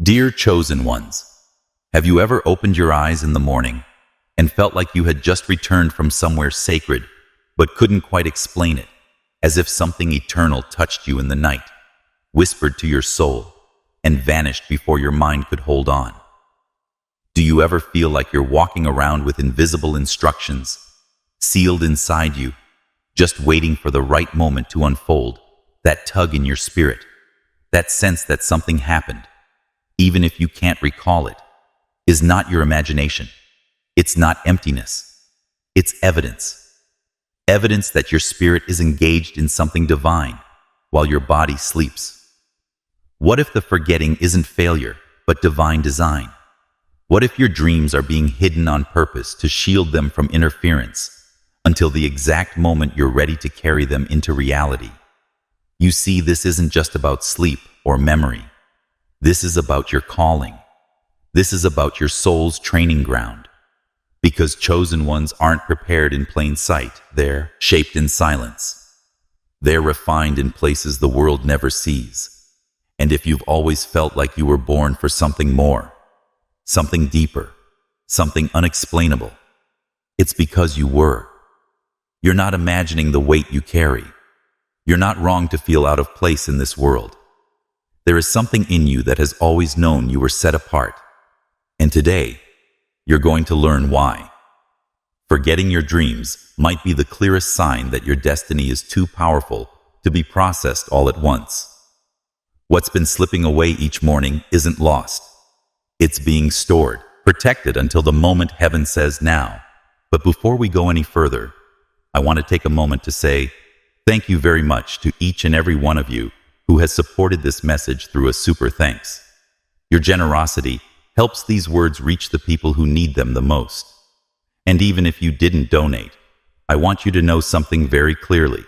Dear chosen ones, have you ever opened your eyes in the morning and felt like you had just returned from somewhere sacred, but couldn't quite explain it, as if something eternal touched you in the night, whispered to your soul, and vanished before your mind could hold on? Do you ever feel like you're walking around with invisible instructions, sealed inside you, just waiting for the right moment to unfold, that tug in your spirit, that sense that something happened, even if you can't recall it, is not your imagination? It's not emptiness. It's evidence. Evidence that your spirit is engaged in something divine while your body sleeps. What if the forgetting isn't failure, but divine design? What if your dreams are being hidden on purpose to shield them from interference until the exact moment you're ready to carry them into reality? You see, this isn't just about sleep or memory. This is about your calling. This is about your soul's training ground. Because chosen ones aren't prepared in plain sight. They're shaped in silence. They're refined in places the world never sees. And if you've always felt like you were born for something more, something deeper, something unexplainable, it's because you were. You're not imagining the weight you carry. You're not wrong to feel out of place in this world. There is something in you that has always known you were set apart. And today, you're going to learn why. Forgetting your dreams might be the clearest sign that your destiny is too powerful to be processed all at once. What's been slipping away each morning isn't lost. It's being stored, protected until the moment heaven says now. But before we go any further, I want to take a moment to say thank you very much to each and every one of you who has supported this message through a super thanks. Your generosity helps these words reach the people who need them the most. And even if you didn't donate, I want you to know something very clearly.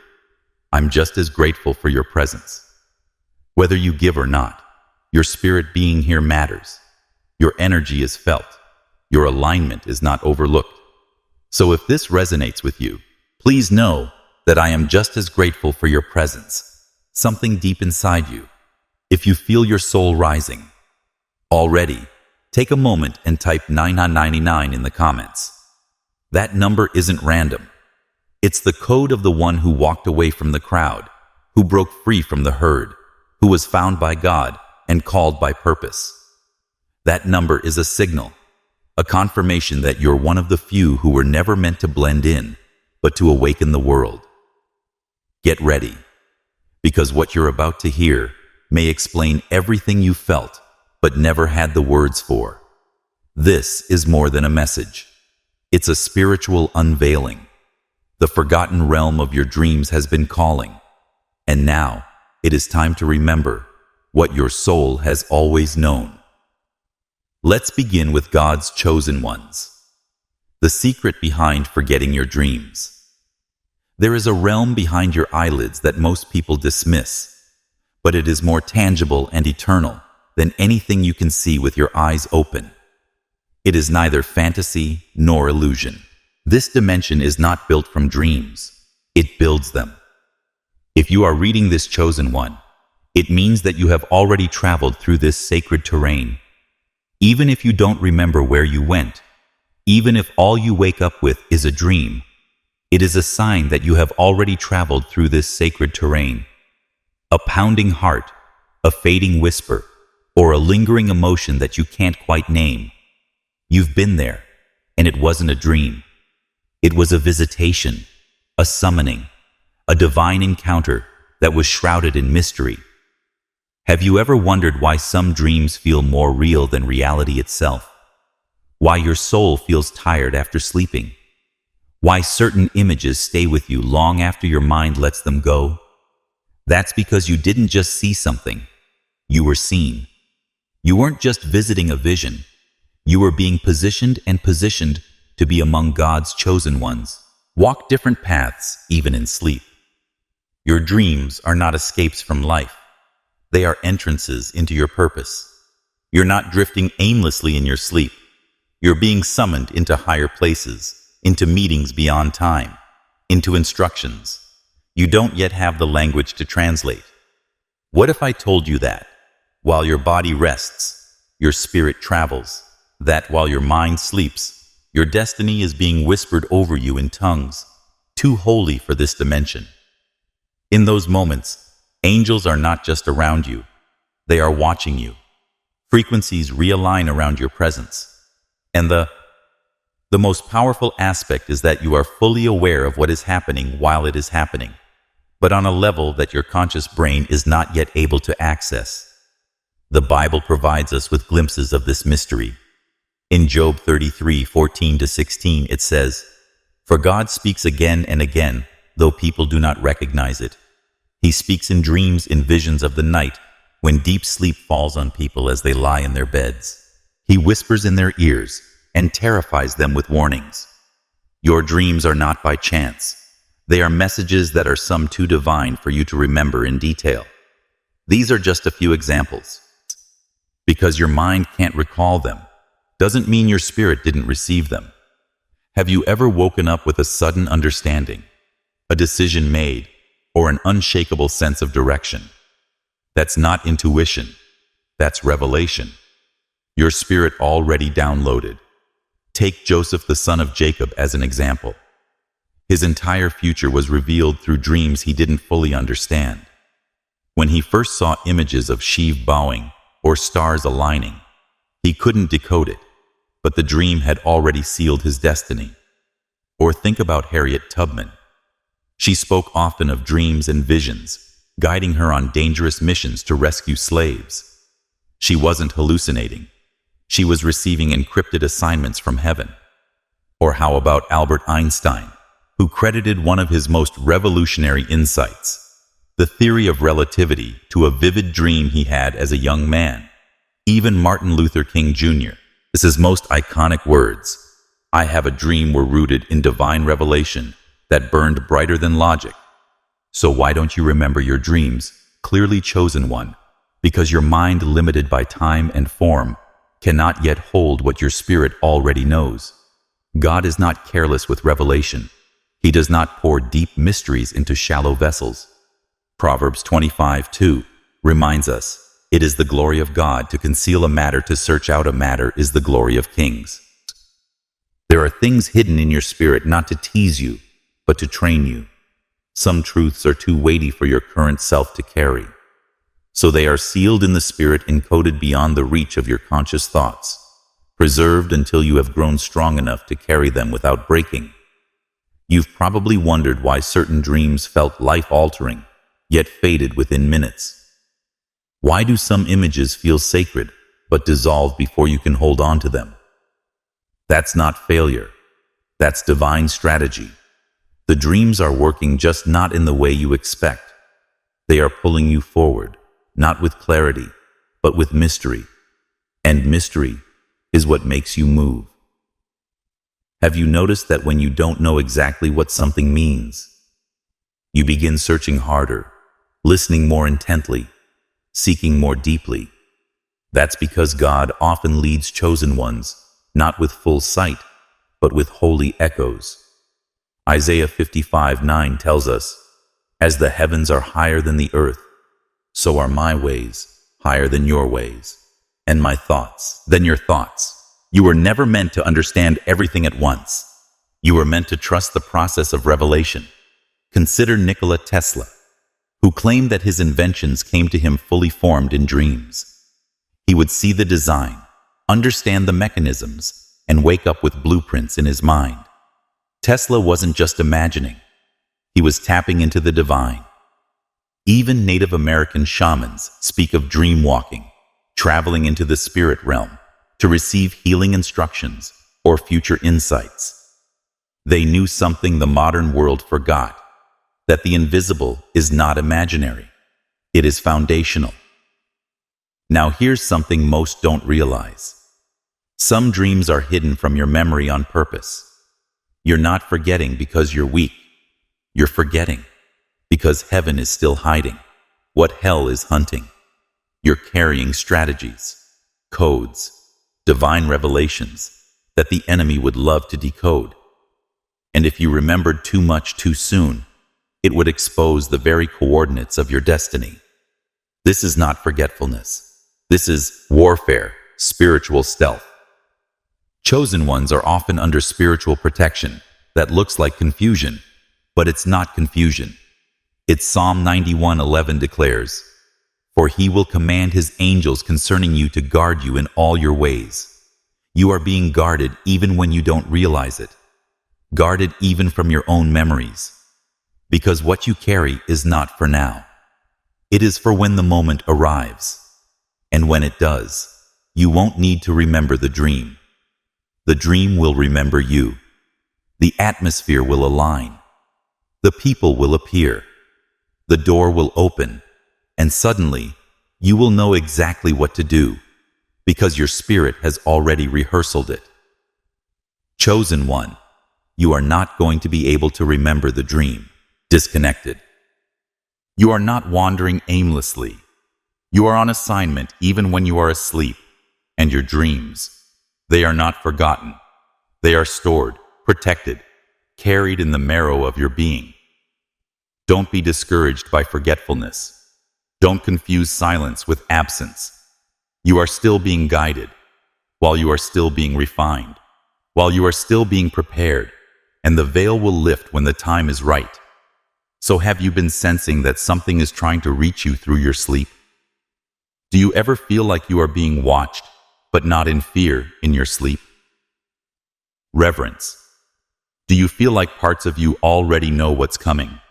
I'm just as grateful for your presence. Whether you give or not, your spirit being here matters. Your energy is felt. Your alignment is not overlooked. So if this resonates with you, please know that I am just as grateful for your presence. Something deep inside you. If you feel your soul rising already, take a moment and type 999 in the comments. That number isn't random. It's the code of the one who walked away from the crowd, who broke free from the herd, who was found by God and called by purpose. That number is a signal, a confirmation that you're one of the few who were never meant to blend in, but to awaken the world. Get ready, because what you're about to hear may explain everything you felt but never had the words for. This is more than a message. It's a spiritual unveiling. The forgotten realm of your dreams has been calling, and now it is time to remember what your soul has always known. Let's begin with God's chosen ones. The secret behind forgetting your dreams. There is a realm behind your eyelids that most people dismiss, but it is more tangible and eternal than anything you can see with your eyes open. It is neither fantasy nor illusion. This dimension is not built from dreams. It builds them. If you are reading this chosen one, it means that you have already traveled through this sacred terrain. Even if you don't remember where you went, even if all you wake up with is a dream, it is a sign that you have already traveled through this sacred terrain. A pounding heart, a fading whisper, or a lingering emotion that you can't quite name. You've been there, and it wasn't a dream. It was a visitation, a summoning, a divine encounter that was shrouded in mystery. Have you ever wondered why some dreams feel more real than reality itself? Why your soul feels tired after sleeping? Why certain images stay with you long after your mind lets them go? That's because you didn't just see something. You were seen. You weren't just visiting a vision. You were being positioned to be among God's chosen ones. Walk different paths, even in sleep. Your dreams are not escapes from life. They are entrances into your purpose. You're not drifting aimlessly in your sleep. You're being summoned into higher places, into meetings beyond time, into instructions you don't yet have the language to translate. What if I told you that, while your body rests, your spirit travels, that while your mind sleeps, your destiny is being whispered over you in tongues, too holy for this dimension. In those moments, angels are not just around you, they are watching you. Frequencies realign around your presence. And the most powerful aspect is that you are fully aware of what is happening while it is happening, but on a level that your conscious brain is not yet able to access. The Bible provides us with glimpses of this mystery. In Job 33:14-16, it says, "For God speaks again and again, though people do not recognize it. He speaks in dreams, in visions of the night, when deep sleep falls on people as they lie in their beds. He whispers in their ears and terrifies them with warnings. Your dreams are not by chance. They are messages that are some too divine for you to remember in detail. These are just a few examples. Because your mind can't recall them doesn't mean your spirit didn't receive them. Have you ever woken up with a sudden understanding, a decision made, or an unshakable sense of direction? That's not intuition. That's revelation. Your spirit already downloaded. Take Joseph, the son of Jacob, as an example. His entire future was revealed through dreams he didn't fully understand. When he first saw images of sheaves bowing or stars aligning, he couldn't decode it, but the dream had already sealed his destiny. Or think about Harriet Tubman. She spoke often of dreams and visions, guiding her on dangerous missions to rescue slaves. She wasn't hallucinating. She was receiving encrypted assignments from heaven. Or how about Albert Einstein, who credited one of his most revolutionary insights, the theory of relativity, to a vivid dream he had as a young man? Even Martin Luther King Jr., his most iconic words, "I have a dream," were rooted in divine revelation that burned brighter than logic. So why don't you remember your dreams, clearly chosen one? Because your mind, limited by time and form, cannot yet hold what your spirit already knows. God is not careless with revelation. He does not pour deep mysteries into shallow vessels. Proverbs 25:2 reminds us, "It is the glory of God to conceal a matter, to search out a matter is the glory of kings." There are things hidden in your spirit not to tease you, but to train you. Some truths are too weighty for your current self to carry. So they are sealed in the spirit, encoded beyond the reach of your conscious thoughts, preserved until you have grown strong enough to carry them without breaking. You've probably wondered why certain dreams felt life-altering, yet faded within minutes. Why do some images feel sacred, but dissolve before you can hold on to them? That's not failure. That's divine strategy. The dreams are working, just not in the way you expect. They are pulling you forward, not with clarity, but with mystery. And mystery is what makes you move. Have you noticed that when you don't know exactly what something means, you begin searching harder, listening more intently, seeking more deeply? That's because God often leads chosen ones, not with full sight, but with holy echoes. Isaiah 55:9 tells us, "As the heavens are higher than the earth, so are my ways higher than your ways, and my thoughts than your thoughts." You were never meant to understand everything at once. You were meant to trust the process of revelation. Consider Nikola Tesla, who claimed that his inventions came to him fully formed in dreams. He would see the design, understand the mechanisms, and wake up with blueprints in his mind. Tesla wasn't just imagining. He was tapping into the divine. Even Native American shamans speak of dream walking, traveling into the spirit realm to receive healing instructions or future insights. They knew something the modern world forgot, that the invisible is not imaginary. It is foundational. Now here's something most don't realize. Some dreams are hidden from your memory on purpose. You're not forgetting because you're weak. You're forgetting because heaven is still hiding what hell is hunting. You're carrying strategies, codes, divine revelations that the enemy would love to decode. And if you remembered too much too soon, it would expose the very coordinates of your destiny. This is not forgetfulness. This is warfare, Spiritual stealth. Chosen ones are often under spiritual protection that looks like confusion, but it's not confusion. It's Psalm 91:11 declares, "For he will command his angels concerning you to guard you in all your ways." You are being guarded even when you don't realize it. Guarded even from your own memories. Because what you carry is not for now. It is for when the moment arrives. And when it does, you won't need to remember the dream. The dream will remember you. The atmosphere will align. The people will appear. The door will open. And suddenly, you will know exactly what to do, because your spirit has already rehearsed it. Chosen one, you are not going to be able to remember the dream. Disconnected. You are not wandering aimlessly. You are on assignment even when you are asleep. And your dreams, they are not forgotten. They are stored, protected, carried in the marrow of your being. Don't be discouraged by forgetfulness. Don't confuse silence with absence. You are still being guided, while you are still being refined, while you are still being prepared, and the veil will lift when the time is right. So have you been sensing that something is trying to reach you through your sleep? Do you ever feel like you are being watched, but not in fear in your sleep? Reverence. Do you feel like parts of you already know what's coming,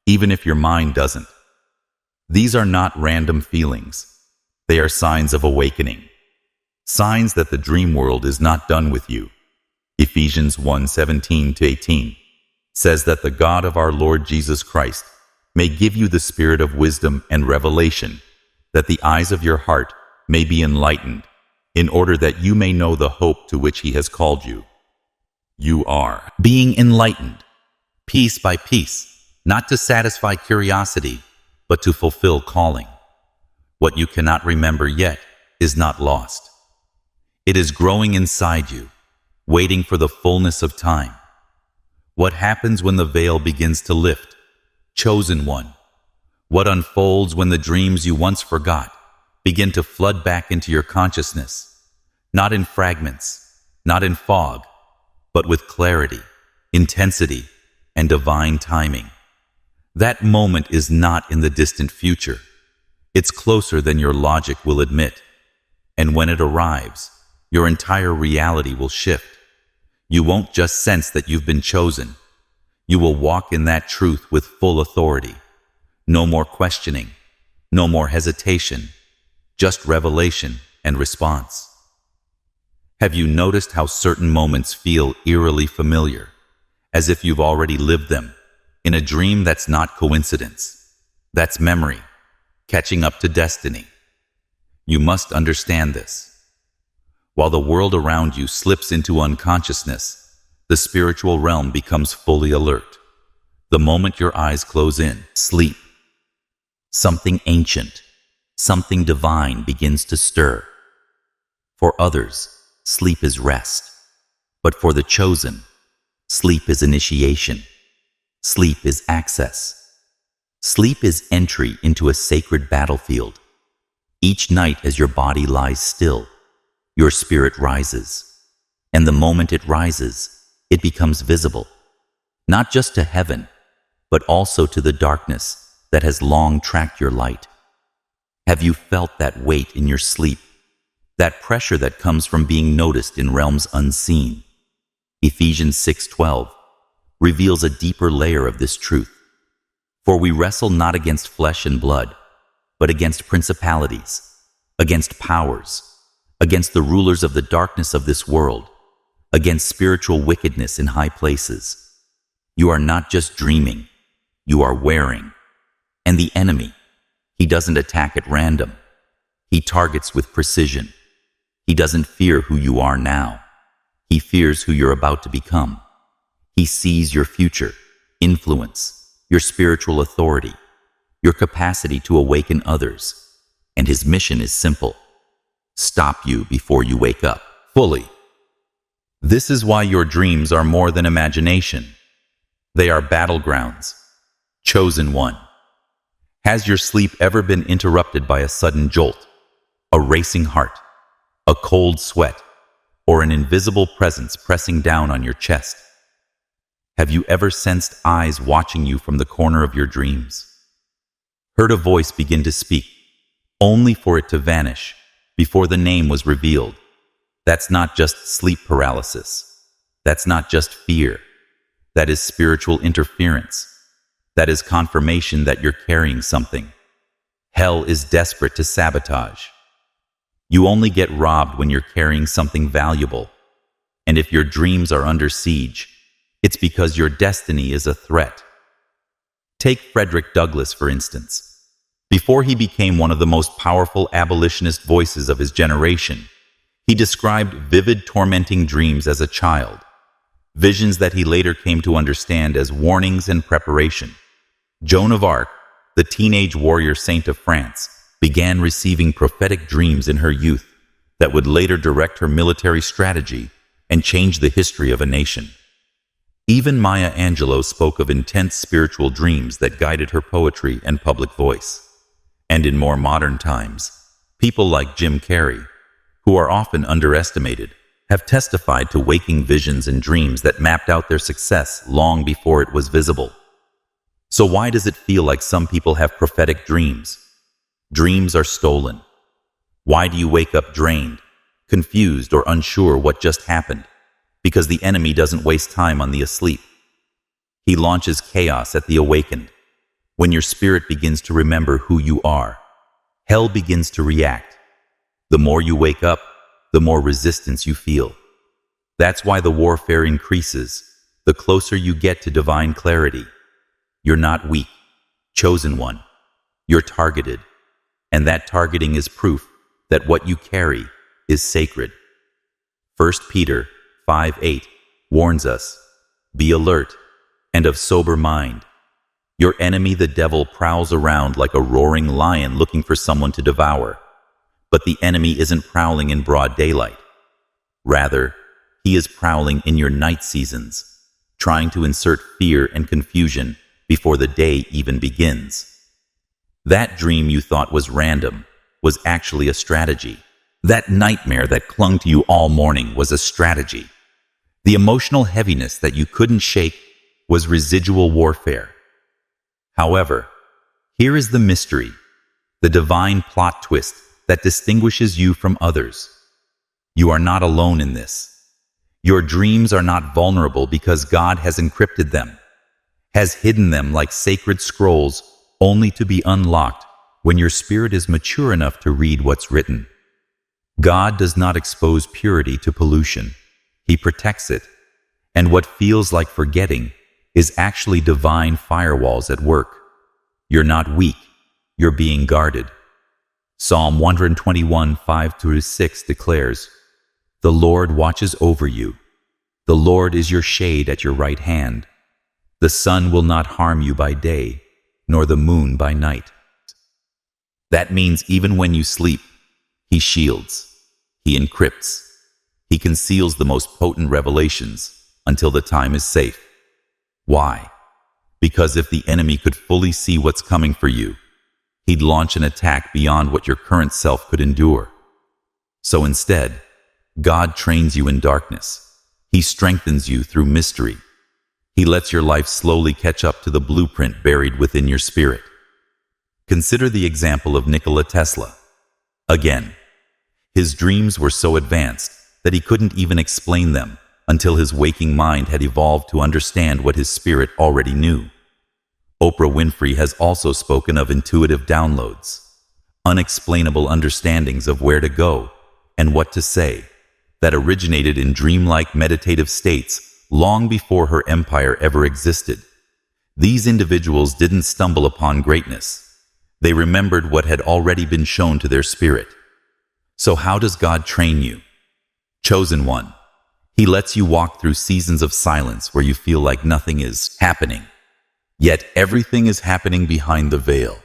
even if your mind doesn't? These are not random feelings. They are signs of awakening. Signs that the dream world is not done with you. Ephesians 1:17-18 says that the God of our Lord Jesus Christ may give you the spirit of wisdom and revelation, that the eyes of your heart may be enlightened, in order that you may know the hope to which he has called you. You are being enlightened, piece by piece, not to satisfy curiosity, but to fulfill calling. What you cannot remember yet is not lost. It is growing inside you, waiting for the fullness of time. What happens when the veil begins to lift? Chosen one. What unfolds when the dreams you once forgot begin to flood back into your consciousness? Not in fragments, not in fog, but with clarity, intensity, and divine timing. That moment is not in the distant future. It's closer than your logic will admit. And when it arrives, your entire reality will shift. You won't just sense that you've been chosen. You will walk in that truth with full authority. No more questioning, no more hesitation, just revelation and response. Have you noticed how certain moments feel eerily familiar, as if you've already lived them, in a dream that's not coincidence? That's memory, catching up to destiny. You must understand this. While the world around you slips into unconsciousness, the spiritual realm becomes fully alert. The moment your eyes close in, sleep, something ancient, something divine begins to stir. For others, sleep is rest. But for the chosen, sleep is initiation. Sleep is access. Sleep is entry into a sacred battlefield. Each night as your body lies still, your spirit rises. And the moment it rises, it becomes visible, not just to heaven, but also to the darkness that has long tracked your light. Have you felt that weight in your sleep? That pressure that comes from being noticed in realms unseen? Ephesians 6:12 reveals a deeper layer of this truth. For we wrestle not against flesh and blood, but against principalities, against powers, against the rulers of the darkness of this world, against spiritual wickedness in high places. You are not just dreaming, you are wearing. And the enemy, he doesn't attack at random. He targets with precision. He doesn't fear who you are now. He fears who you're about to become. He sees your future, influence, your spiritual authority, your capacity to awaken others. And his mission is simple: stop you before you wake up fully. This is why your dreams are more than imagination. They are battlegrounds. Chosen one. Has your sleep ever been interrupted by a sudden jolt, a racing heart, a cold sweat, or an invisible presence pressing down on your chest? Have you ever sensed eyes watching you from the corner of your dreams? Heard a voice begin to speak, only for it to vanish before the name was revealed? That's not just sleep paralysis. That's not just fear. That is spiritual interference. That is confirmation that you're carrying something. Hell is desperate to sabotage. You only get robbed when you're carrying something valuable. And if your dreams are under siege, it's because your destiny is a threat. Take Frederick Douglass, for instance. Before he became one of the most powerful abolitionist voices of his generation, he described vivid, tormenting dreams as a child, visions that he later came to understand as warnings and preparation. Joan of Arc, the teenage warrior saint of France, began receiving prophetic dreams in her youth that would later direct her military strategy and change the history of a nation. Even Maya Angelou spoke of intense spiritual dreams that guided her poetry and public voice. And in more modern times, people like Jim Carrey, who are often underestimated, have testified to waking visions and dreams that mapped out their success long before it was visible. So why does it feel like some people have prophetic dreams? Dreams are stolen. Why do you wake up drained, confused, or unsure what just happened? Because the enemy doesn't waste time on the asleep. He launches chaos at the awakened. When your spirit begins to remember who you are, hell begins to react. The more you wake up, the more resistance you feel. That's why the warfare increases, the closer you get to divine clarity. You're not weak, chosen one. You're targeted. And that targeting is proof that what you carry is sacred. 1 Peter 5:8 warns us, "Be alert and of sober mind. Your enemy, the devil, prowls around like a roaring lion looking for someone to devour. But the enemy isn't prowling in broad daylight. Rather, he is prowling in your night seasons, trying to insert fear and confusion before the day even begins." That dream you thought was random was actually a strategy. That nightmare that clung to you all morning was a strategy. The emotional heaviness that you couldn't shake was residual warfare. However, here is the mystery, the divine plot twist that distinguishes you from others. You are not alone in this. Your dreams are not vulnerable because God has encrypted them, has hidden them like sacred scrolls, only to be unlocked when your spirit is mature enough to read what's written. God does not expose purity to pollution. He protects it. And what feels like forgetting is actually divine firewalls at work. You're not weak. You're being guarded. Psalm 121, 5-6 declares, "The Lord watches over you. The Lord is your shade at your right hand. The sun will not harm you by day, nor the moon by night." That means even when you sleep, He shields, He encrypts, He conceals the most potent revelations until the time is safe. Why? Because if the enemy could fully see what's coming for you, he'd launch an attack beyond what your current self could endure. So instead, God trains you in darkness. He strengthens you through mystery. He lets your life slowly catch up to the blueprint buried within your spirit. Consider the example of Nikola Tesla. Again, his dreams were so advanced that he couldn't even explain them until his waking mind had evolved to understand what his spirit already knew. Oprah Winfrey has also spoken of intuitive downloads, unexplainable understandings of where to go and what to say, that originated in dreamlike meditative states long before her empire ever existed. These individuals didn't stumble upon greatness. They remembered what had already been shown to their spirit. So how does God train you? Chosen one. He lets you walk through seasons of silence where you feel like nothing is happening. Yet everything is happening behind the veil.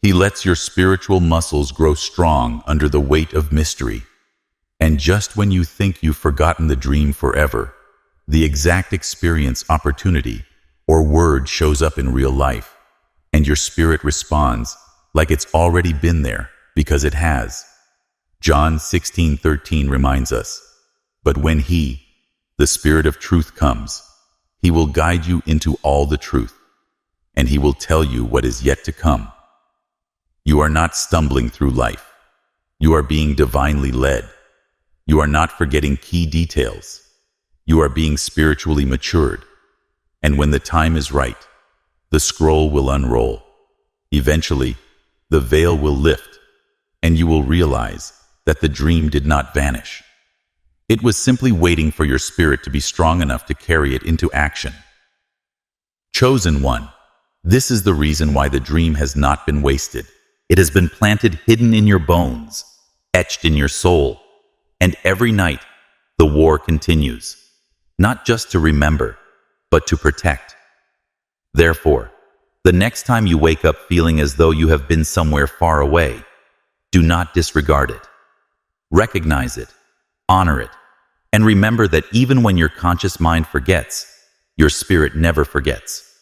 He lets your spiritual muscles grow strong under the weight of mystery. And just when you think you've forgotten the dream forever, the exact experience, opportunity, or word shows up in real life, and your spirit responds like it's already been there because it has. John 16:13 reminds us, "But when He, the Spirit of truth, comes, He will guide you into all the truth, and He will tell you what is yet to come." You are not stumbling through life. You are being divinely led. You are not forgetting key details. You are being spiritually matured. And when the time is right, the scroll will unroll. Eventually, the veil will lift, and you will realize that the dream did not vanish. It was simply waiting for your spirit to be strong enough to carry it into action. Chosen one. This is the reason why the dream has not been wasted. It has been planted hidden in your bones, etched in your soul, and every night the war continues, not just to remember, but to protect. Therefore, the next time you wake up feeling as though you have been somewhere far away, do not disregard it. Recognize it, honor it, and remember that even when your conscious mind forgets, your spirit never forgets.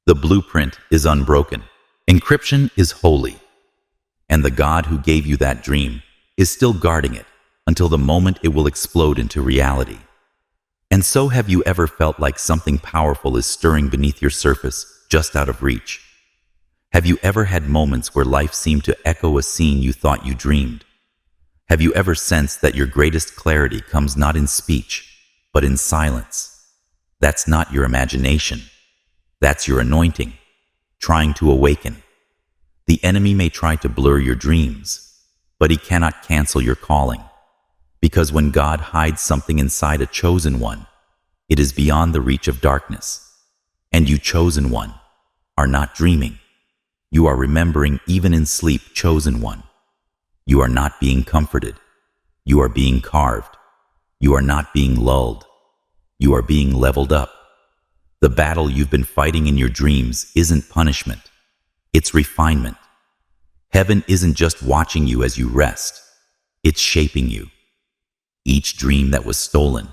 The blueprint is unbroken. Encryption is holy. And the God who gave you that dream is still guarding it until the moment it will explode into reality. And so, have you ever felt like something powerful is stirring beneath your surface, just out of reach? Have you ever had moments where life seemed to echo a scene you thought you dreamed? Have you ever sensed that your greatest clarity comes not in speech, but in silence? That's not your imagination. That's your anointing, trying to awaken. The enemy may try to blur your dreams, but he cannot cancel your calling. Because when God hides something inside a chosen one, it is beyond the reach of darkness. And you, chosen one, are not dreaming. You are remembering even in sleep, chosen one. You are not being comforted. You are being carved. You are not being lulled. You are being leveled up. The battle you've been fighting in your dreams isn't punishment. It's refinement. Heaven isn't just watching you as you rest. It's shaping you. Each dream that was stolen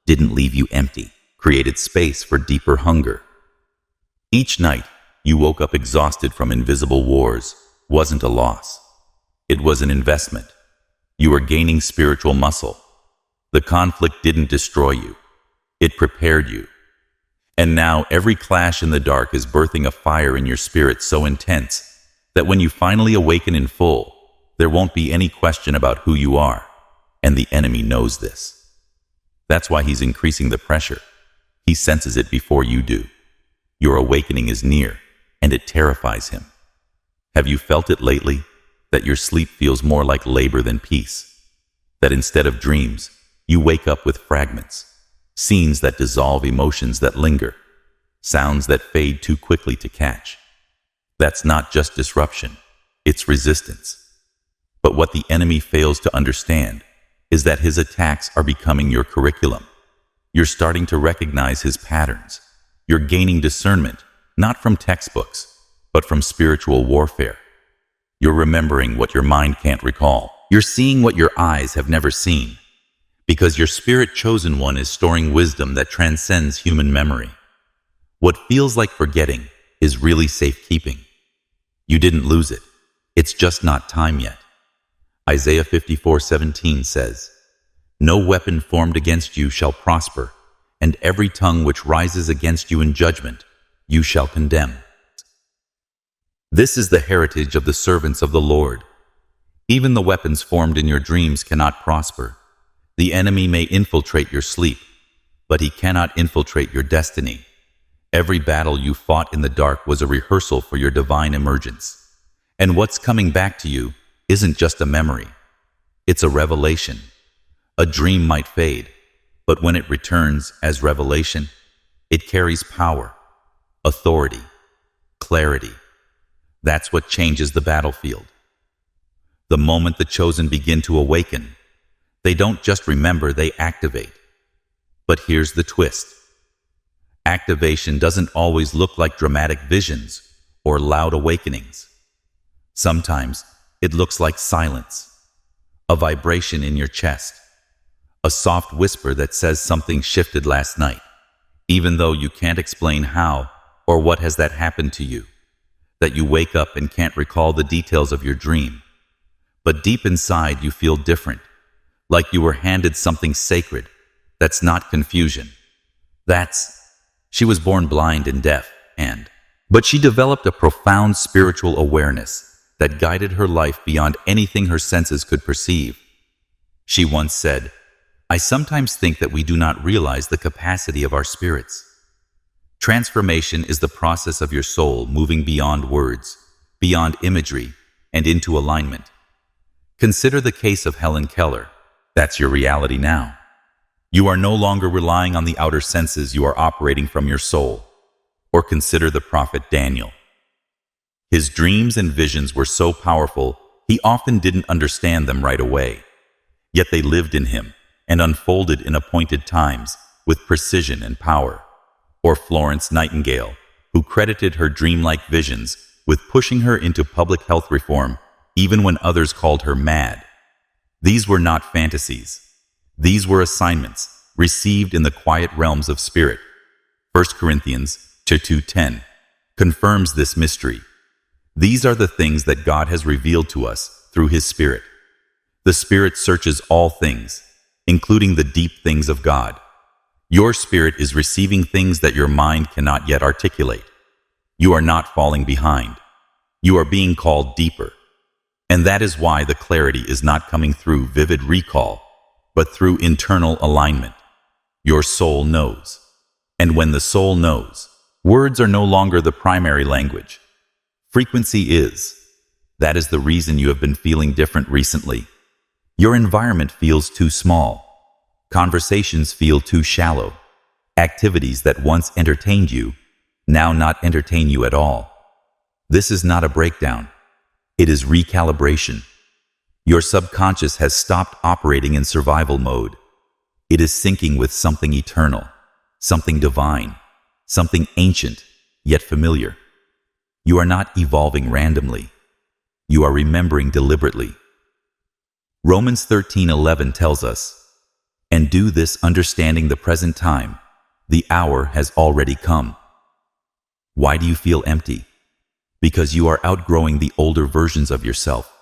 didn't leave you empty, created space for deeper hunger. Each night you woke up exhausted from invisible wars wasn't a loss. It was an investment. You were gaining spiritual muscle. The conflict didn't destroy you. It prepared you. And now every clash in the dark is birthing a fire in your spirit so intense that when you finally awaken in full, there won't be any question about who you are. And the enemy knows this. That's why he's increasing the pressure. He senses it before you do. Your awakening is near, and it terrifies him. Have you felt it lately? That your sleep feels more like labor than peace? That instead of dreams, you wake up with fragments, scenes that dissolve, emotions that linger, sounds that fade too quickly to catch? That's not just disruption, it's resistance. But what the enemy fails to understand is that his attacks are becoming your curriculum. You're starting to recognize his patterns. You're gaining discernment, not from textbooks, but from spiritual warfare. You're remembering what your mind can't recall. You're seeing what your eyes have never seen, because your spirit chosen one is storing wisdom that transcends human memory. What feels like forgetting is really safekeeping. You didn't lose it. It's just not time yet. Isaiah 54:17 says, "No weapon formed against you shall prosper, and every tongue which rises against you in judgment, you shall condemn." This is the heritage of the servants of the Lord. Even the weapons formed in your dreams cannot prosper. The enemy may infiltrate your sleep, but he cannot infiltrate your destiny. Every battle you fought in the dark was a rehearsal for your divine emergence. And what's coming back to you isn't just a memory. It's a revelation. A dream might fade, but when it returns as revelation, it carries power, authority, clarity. That's what changes the battlefield. The moment the chosen begin to awaken, they don't just remember, they activate. But here's the twist. Activation doesn't always look like dramatic visions or loud awakenings. Sometimes it looks like silence, a vibration in your chest, a soft whisper that says something shifted last night, even though you can't explain how or what has that happened to you. That you wake up and can't recall the details of your dream, but deep inside you feel different, like you were handed something sacred. That's not confusion. She was born blind and deaf, but she developed a profound spiritual awareness that guided her life beyond anything her senses could perceive. She once said, "I sometimes think that we do not realize the capacity of our spirits." Transformation is the process of your soul moving beyond words, beyond imagery, and into alignment. Consider the case of Helen Keller. That's your reality now. You are no longer relying on the outer senses, you are operating from your soul. Or consider the prophet Daniel. His dreams and visions were so powerful, he often didn't understand them right away. Yet they lived in him and unfolded in appointed times with precision and power. Or Florence Nightingale, who credited her dreamlike visions with pushing her into public health reform, even when others called her mad. These were not fantasies. These were assignments received in the quiet realms of spirit. 1 Corinthians 2:10 confirms this mystery. These are the things that God has revealed to us through His Spirit. The Spirit searches all things, including the deep things of God. Your spirit is receiving things that your mind cannot yet articulate. You are not falling behind. You are being called deeper. And that is why the clarity is not coming through vivid recall, but through internal alignment. Your soul knows. And when the soul knows, words are no longer the primary language. Frequency is. That is the reason you have been feeling different recently. Your environment feels too small. Conversations feel too shallow. Activities that once entertained you now not entertain you at all. This is not a breakdown. It is recalibration. Your subconscious has stopped operating in survival mode. It is syncing with something eternal, something divine, something ancient, yet familiar. You are not evolving randomly. You are remembering deliberately. Romans 13:11 tells us, "And do this understanding the present time, the hour has already come." Why do you feel empty? Because you are outgrowing the older versions of yourself.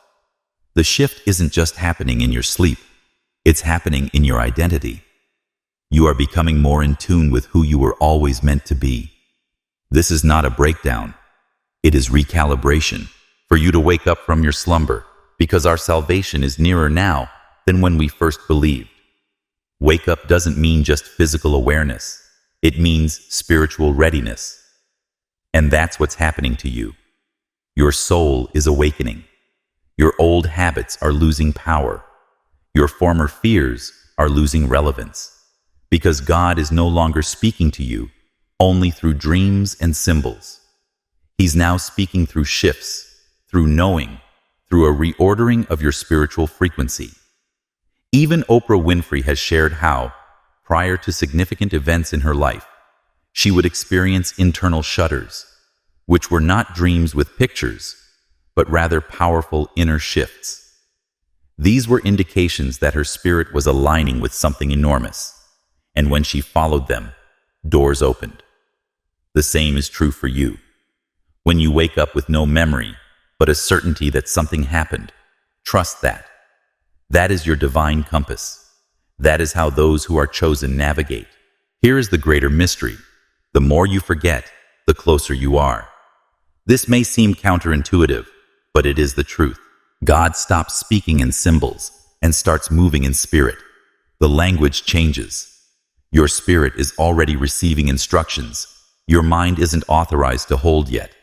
The shift isn't just happening in your sleep, it's happening in your identity. You are becoming more in tune with who you were always meant to be. This is not a breakdown. It is recalibration, for you to wake up from your slumber, because our salvation is nearer now than when we first believed. Wake up doesn't mean just physical awareness. It means spiritual readiness. And that's what's happening to you. Your soul is awakening. Your old habits are losing power. Your former fears are losing relevance. Because God is no longer speaking to you only through dreams and symbols. He's now speaking through shifts, through knowing, through a reordering of your spiritual frequency. Even Oprah Winfrey has shared how, prior to significant events in her life, she would experience internal shudders, which were not dreams with pictures, but rather powerful inner shifts. These were indications that her spirit was aligning with something enormous, and when she followed them, doors opened. The same is true for you. When you wake up with no memory, but a certainty that something happened, trust that. That is your divine compass. That is how those who are chosen navigate. Here is the greater mystery. The more you forget, the closer you are. This may seem counterintuitive, but it is the truth. God stops speaking in symbols and starts moving in spirit. The language changes. Your spirit is already receiving instructions. Your mind isn't authorized to hold yet.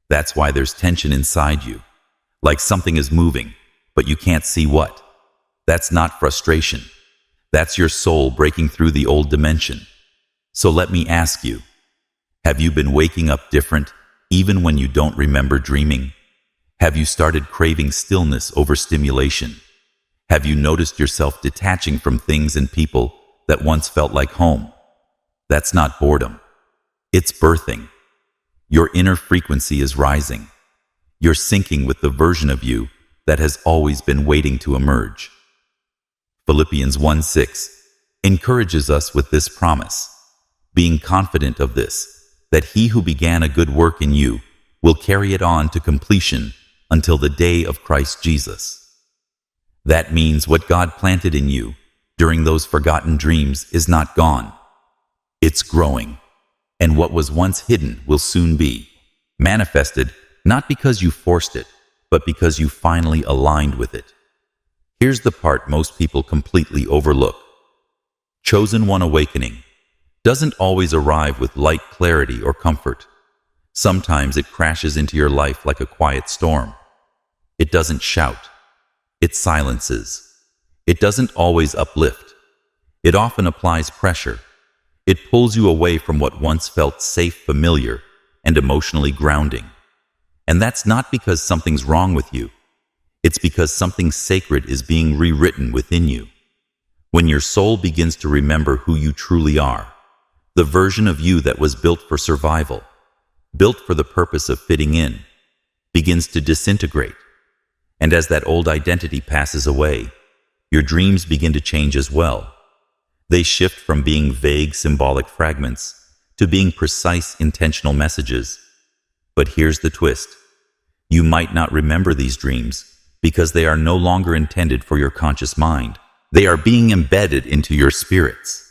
That's why there's tension inside you, like something is moving, but you can't see what. That's not frustration. That's your soul breaking through the old dimension. So let me ask you, have you been waking up different even when you don't remember dreaming? Have you started craving stillness over stimulation? Have you noticed yourself detaching from things and people that once felt like home? That's not boredom. It's birthing. Your inner frequency is rising. You're syncing with the version of you that has always been waiting to emerge. Philippians 1:6 encourages us with this promise, being confident of this, that he who began a good work in you will carry it on to completion until the day of Christ Jesus. That means what God planted in you during those forgotten dreams is not gone. It's growing, and what was once hidden will soon be manifested, not because you forced it, but because you finally aligned with it. Here's the part most people completely overlook. Chosen One awakening doesn't always arrive with light, clarity, or comfort. Sometimes it crashes into your life like a quiet storm. It doesn't shout. It silences. It doesn't always uplift. It often applies pressure. It pulls you away from what once felt safe, familiar, and emotionally grounding. And that's not because something's wrong with you. It's because something sacred is being rewritten within you. When your soul begins to remember who you truly are, the version of you that was built for survival, built for the purpose of fitting in, begins to disintegrate. And as that old identity passes away, your dreams begin to change as well. They shift from being vague, symbolic fragments to being precise, intentional messages. But here's the twist. You might not remember these dreams because they are no longer intended for your conscious mind. They are being embedded into your spirits.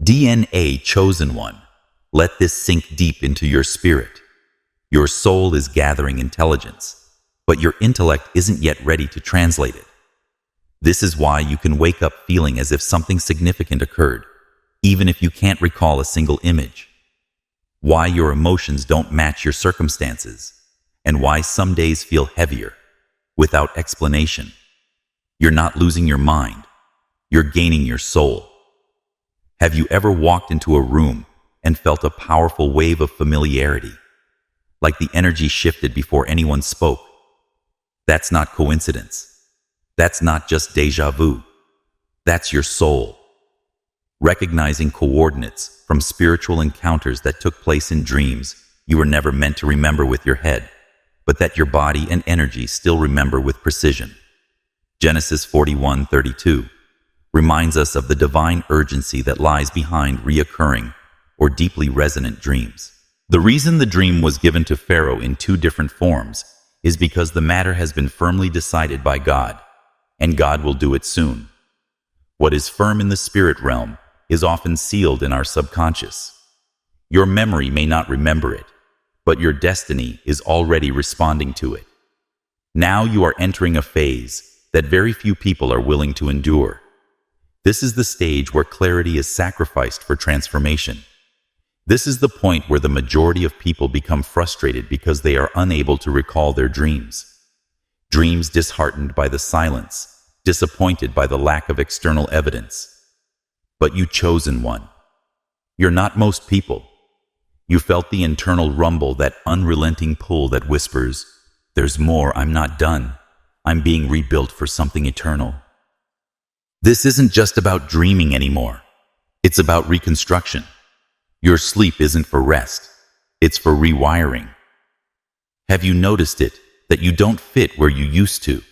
DNA, chosen one. Let this sink deep into your spirit. Your soul is gathering intelligence, but your intellect isn't yet ready to translate it. This is why you can wake up feeling as if something significant occurred, even if you can't recall a single image. Why your emotions don't match your circumstances, and why some days feel heavier, without explanation. You're not losing your mind. You're gaining your soul. Have you ever walked into a room and felt a powerful wave of familiarity, like the energy shifted before anyone spoke? That's not coincidence. That's not just déjà vu. That's your soul. Recognizing coordinates from spiritual encounters that took place in dreams you were never meant to remember with your head, but that your body and energy still remember with precision. Genesis 41:32 reminds us of the divine urgency that lies behind reoccurring or deeply resonant dreams. The reason the dream was given to Pharaoh in two different forms is because the matter has been firmly decided by God, and God will do it soon. What is firm in the spirit realm is often sealed in our subconscious. Your memory may not remember it, but your destiny is already responding to it. Now you are entering a phase that very few people are willing to endure. This is the stage where clarity is sacrificed for transformation. This is the point where the majority of people become frustrated because they are unable to recall their dreams. Dreams disheartened by the silence, disappointed by the lack of external evidence. But you chosen one. You're not most people. You felt the internal rumble, that unrelenting pull that whispers, "There's more, I'm not done. I'm being rebuilt for something eternal." This isn't just about dreaming anymore. It's about reconstruction. Your sleep isn't for rest. It's for rewiring. Have you noticed it, that you don't fit where you used to?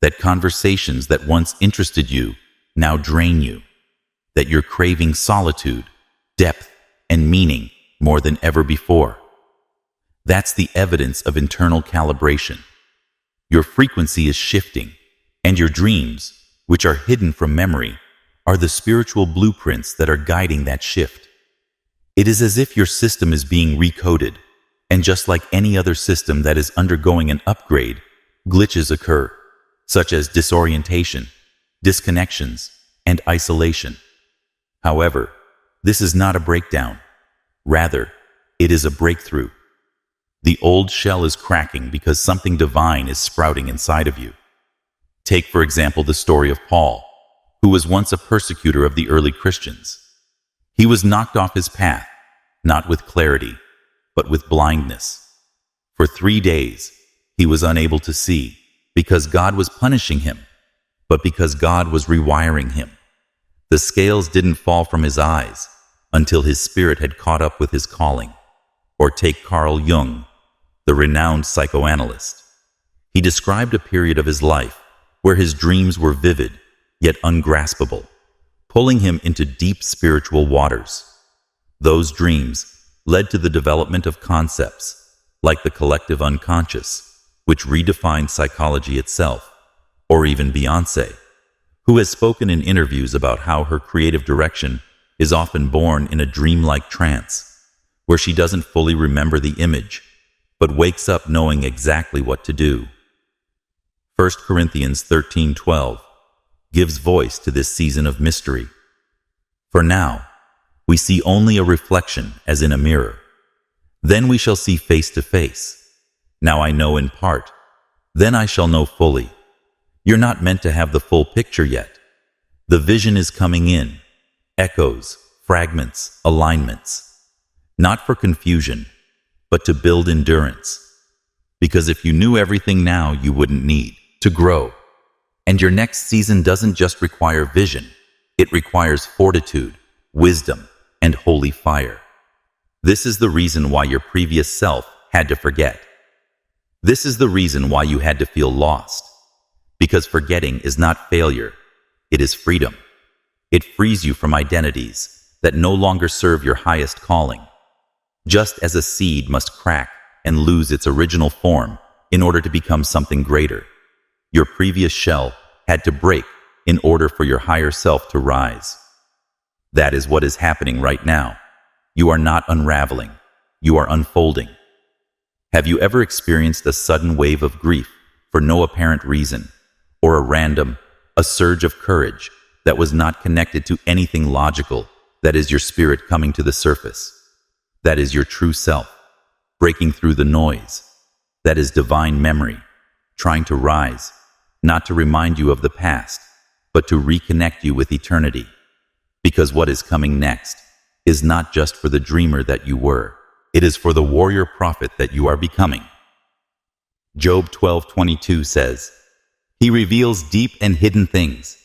That conversations that once interested you now drain you? That you're craving solitude, depth, and meaning more than ever before? That's the evidence of internal calibration. Your frequency is shifting, and your dreams, which are hidden from memory, are the spiritual blueprints that are guiding that shift. It is as if your system is being recoded, and just like any other system that is undergoing an upgrade, glitches occur, such as disorientation, disconnections, and isolation. However, this is not a breakdown. Rather, it is a breakthrough. The old shell is cracking because something divine is sprouting inside of you. Take, for example, the story of Paul, who was once a persecutor of the early Christians. He was knocked off his path, not with clarity, but with blindness. For 3 days, he was unable to see, because God was punishing him, but because God was rewiring him. The scales didn't fall from his eyes until his spirit had caught up with his calling. Or take Carl Jung, the renowned psychoanalyst. He described a period of his life where his dreams were vivid, yet ungraspable, pulling him into deep spiritual waters. Those dreams led to the development of concepts like the collective unconscious, which redefined psychology itself. or even Beyoncé, who has spoken in interviews about how her creative direction is often born in a dreamlike trance, where she doesn't fully remember the image, but wakes up knowing exactly what to do. 1 Corinthians 13:12 gives voice to this season of mystery. For now, we see only a reflection as in a mirror. Then we shall see face to face. Now I know in part, then I shall know fully. You're not meant to have the full picture yet. The vision is coming in, echoes, fragments, alignments. Not for confusion, but to build endurance. Because if you knew everything now, you wouldn't need to grow. And your next season doesn't just require vision, it requires fortitude, wisdom, and holy fire. This is the reason why your previous self had to forget. This is the reason why you had to feel lost. Because forgetting is not failure, it is freedom. It frees you from identities that no longer serve your highest calling. Just as a seed must crack and lose its original form in order to become something greater, your previous shell had to break in order for your higher self to rise. That is what is happening right now. You are not unraveling, you are unfolding. Have you ever experienced a sudden wave of grief for no apparent reason, or a surge of courage that was not connected to anything logical? That is your spirit coming to the surface. That is your true self, breaking through the noise. That is divine memory, trying to rise, not to remind you of the past, but to reconnect you with eternity. Because what is coming next is not just for the dreamer that you were, it is for the warrior prophet that you are becoming. Job 12:22 says, He reveals deep and hidden things.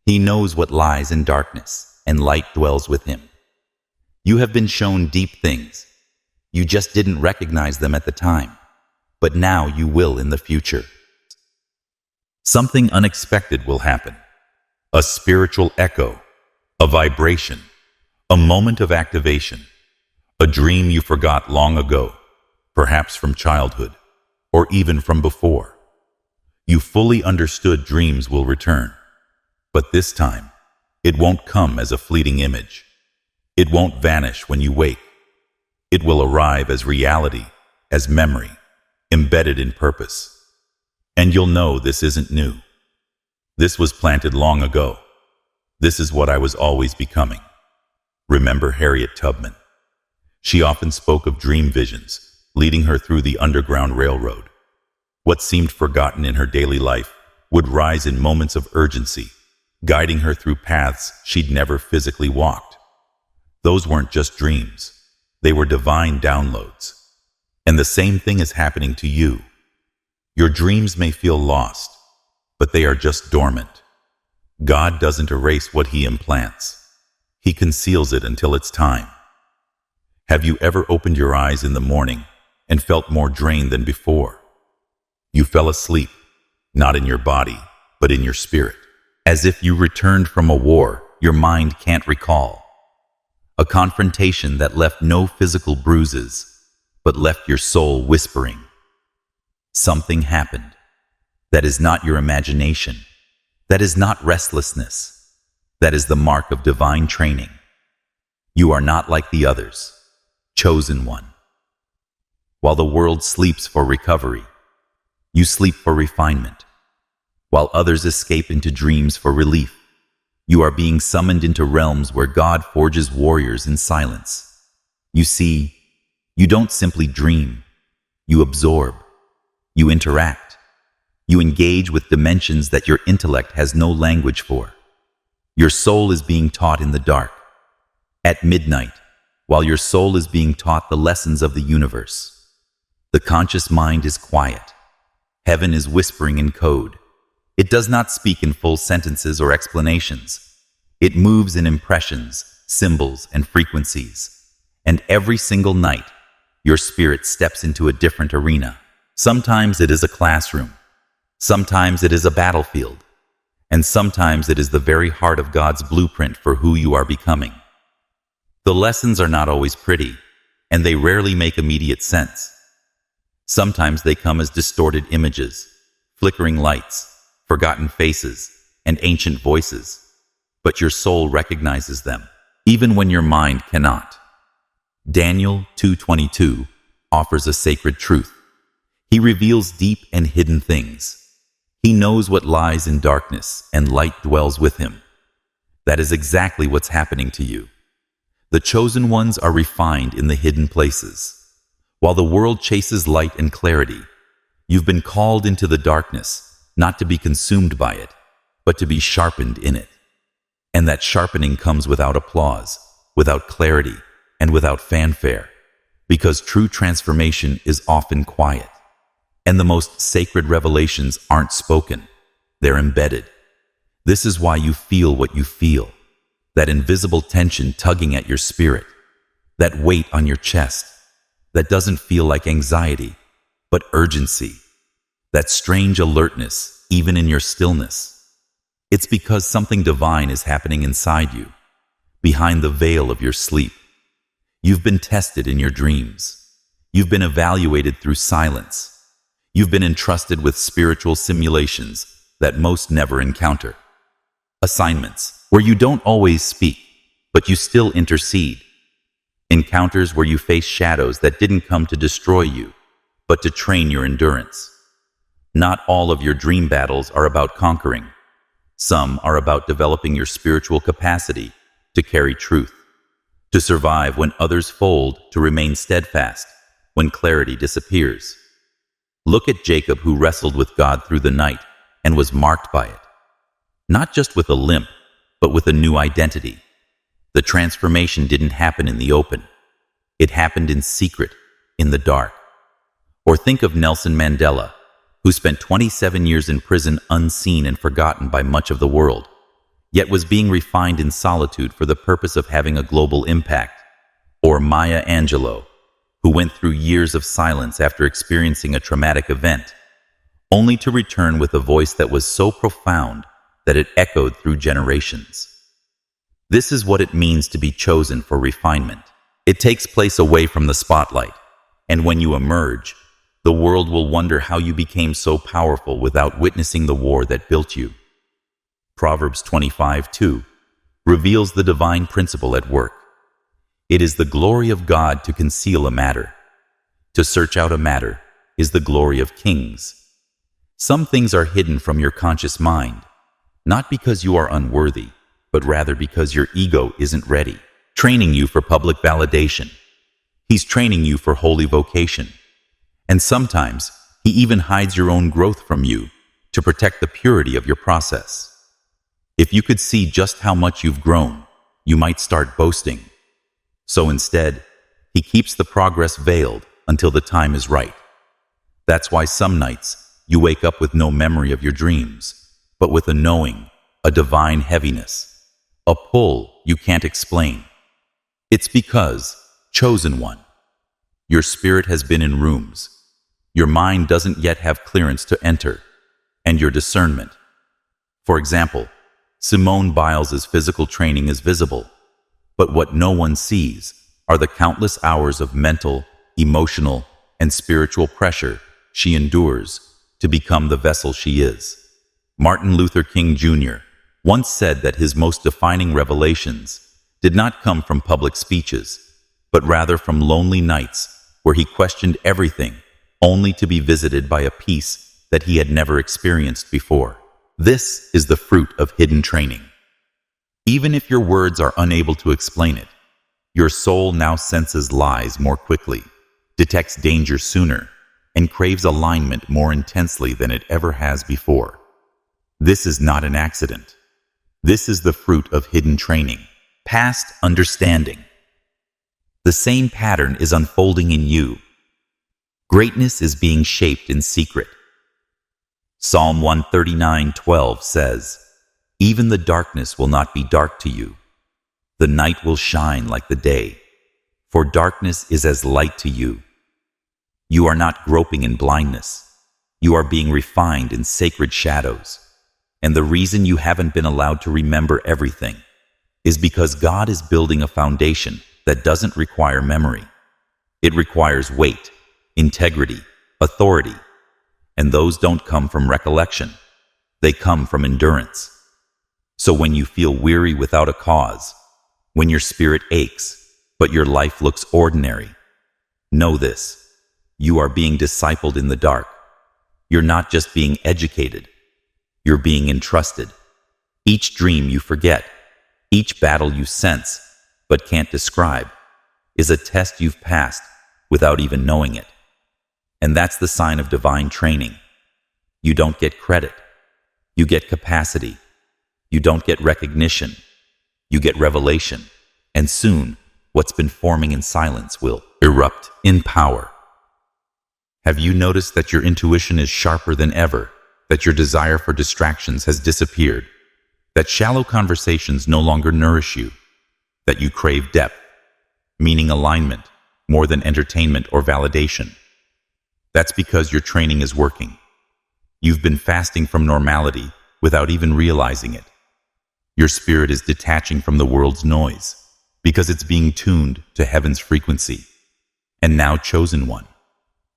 He knows what lies in darkness, and light dwells with him. You have been shown deep things. You just didn't recognize them at the time, but now you will in the future. Something unexpected will happen. A spiritual echo, a vibration, a moment of activation, a dream you forgot long ago, perhaps from childhood, or even from before. You fully understood dreams will return, but this time, it won't come as a fleeting image. It won't vanish when you wake. It will arrive as reality, as memory, embedded in purpose. And you'll know this isn't new. This was planted long ago. This is what I was always becoming. Remember Harriet Tubman? She often spoke of dream visions, leading her through the Underground Railroad. What seemed forgotten in her daily life would rise in moments of urgency, guiding her through paths she'd never physically walked. Those weren't just dreams. They were divine downloads. And the same thing is happening to you. Your dreams may feel lost, but they are just dormant. God doesn't erase what He implants. He conceals it until it's time. Have you ever opened your eyes in the morning and felt more drained than before? You fell asleep, not in your body, but in your spirit. As if you returned from a war your mind can't recall. A confrontation that left no physical bruises, but left your soul whispering. Something happened. That is not your imagination. That is not restlessness. That is the mark of divine training. You are not like the others, chosen one. While the world sleeps for recovery, you sleep for refinement. While others escape into dreams for relief, you are being summoned into realms where God forges warriors in silence. You see, you don't simply dream. You absorb. You interact. You engage with dimensions that your intellect has no language for. Your soul is being taught in the dark. At midnight, while your soul is being taught the lessons of the universe. The conscious mind is quiet. Heaven is whispering in code. It does not speak in full sentences or explanations. It moves in impressions, symbols, and frequencies. And every single night, your spirit steps into a different arena. Sometimes it is a classroom. Sometimes it is a battlefield. And sometimes it is the very heart of God's blueprint for who you are becoming. The lessons are not always pretty, and they rarely make immediate sense. Sometimes they come as distorted images, flickering lights, forgotten faces, and ancient voices, but your soul recognizes them, even when your mind cannot. Daniel 2:22 offers a sacred truth. He reveals deep and hidden things. He knows what lies in darkness, and light dwells with him. That is exactly what's happening to you. The chosen ones are refined in the hidden places. While the world chases light and clarity, you've been called into the darkness, not to be consumed by it, but to be sharpened in it. And that sharpening comes without applause, without clarity, and without fanfare, because true transformation is often quiet. And the most sacred revelations aren't spoken, they're embedded. This is why you feel what you feel, that invisible tension tugging at your spirit, that weight on your chest, that doesn't feel like anxiety, but urgency, that strange alertness even in your stillness. It's because something divine is happening inside you, behind the veil of your sleep. You've been tested in your dreams. You've been evaluated through silence. You've been entrusted with spiritual simulations that most never encounter. Assignments where you don't always speak, but you still intercede. Encounters where you face shadows that didn't come to destroy you, but to train your endurance. Not all of your dream battles are about conquering. Some are about developing your spiritual capacity to carry truth, to survive when others fold, to remain steadfast when clarity disappears. Look at Jacob, who wrestled with God through the night and was marked by it. Not just with a limp, but with a new identity. The transformation didn't happen in the open. It happened in secret, in the dark. Or think of Nelson Mandela, who spent 27 years in prison unseen and forgotten by much of the world, yet was being refined in solitude for the purpose of having a global impact. Or Maya Angelou, who went through years of silence after experiencing a traumatic event, only to return with a voice that was so profound that it echoed through generations. This is what it means to be chosen for refinement. It takes place away from the spotlight, and when you emerge, the world will wonder how you became so powerful without witnessing the war that built you. Proverbs 25:2 reveals the divine principle at work. It is the glory of God to conceal a matter. To search out a matter is the glory of kings. Some things are hidden from your conscious mind, not because you are unworthy, but rather because your ego isn't ready, training you for public validation. He's training you for holy vocation. And sometimes he even hides your own growth from you to protect the purity of your process. If you could see just how much you've grown, you might start boasting. So instead, he keeps the progress veiled until the time is right. That's why some nights you wake up with no memory of your dreams, but with a knowing, a divine heaviness, a pull you can't explain. It's because, chosen one, your spirit has been in rooms. Your mind doesn't yet have clearance to enter, and your discernment. For example, Simone Biles's physical training is visible, but what no one sees are the countless hours of mental, emotional, and spiritual pressure she endures to become the vessel she is. Martin Luther King Jr. once said that his most defining revelations did not come from public speeches, but rather from lonely nights where he questioned everything, only to be visited by a peace that he had never experienced before. This is the fruit of hidden training. Even if your words are unable to explain it, your soul now senses lies more quickly, detects danger sooner, and craves alignment more intensely than it ever has before. This is not an accident. This is the fruit of hidden training, past understanding. The same pattern is unfolding in you. Greatness is being shaped in secret. Psalm 139:12 says, "Even the darkness will not be dark to you. The night will shine like the day, for darkness is as light to you." You are not groping in blindness. You are being refined in sacred shadows. And the reason you haven't been allowed to remember everything is because God is building a foundation that doesn't require memory. It requires weight, integrity, authority, and those don't come from recollection. They come from endurance. So when you feel weary without a cause, when your spirit aches, but your life looks ordinary, know this: you are being discipled in the dark. You're not just being educated, you're being entrusted. Each dream you forget, each battle you sense but can't describe, is a test you've passed without even knowing it. And that's the sign of divine training. You don't get credit. You get capacity. You don't get recognition. You get revelation. And soon, what's been forming in silence will erupt in power. Have you noticed that your intuition is sharper than ever? That your desire for distractions has disappeared? That shallow conversations no longer nourish you? That you crave depth, meaning alignment, more than entertainment or validation? That's because your training is working. You've been fasting from normality without even realizing it. Your spirit is detaching from the world's noise because it's being tuned to heaven's frequency. And now, chosen one,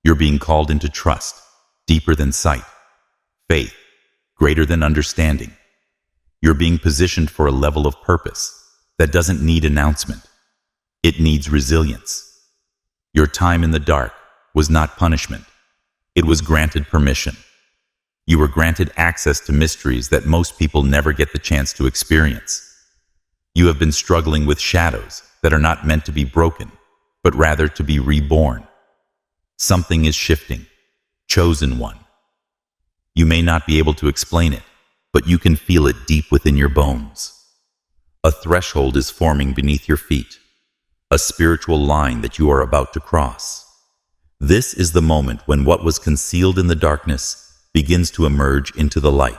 you're being called into trust, deeper than sight, faith, greater than understanding. You're being positioned for a level of purpose that doesn't need announcement. It needs resilience. Your time in the dark was not punishment. It was granted permission. You were granted access to mysteries that most people never get the chance to experience. You have been struggling with shadows that are not meant to be broken, but rather to be reborn. Something is shifting. Chosen one. You may not be able to explain it, but you can feel it deep within your bones. A threshold is forming beneath your feet, a spiritual line that you are about to cross. This is the moment when what was concealed in the darkness begins to emerge into the light.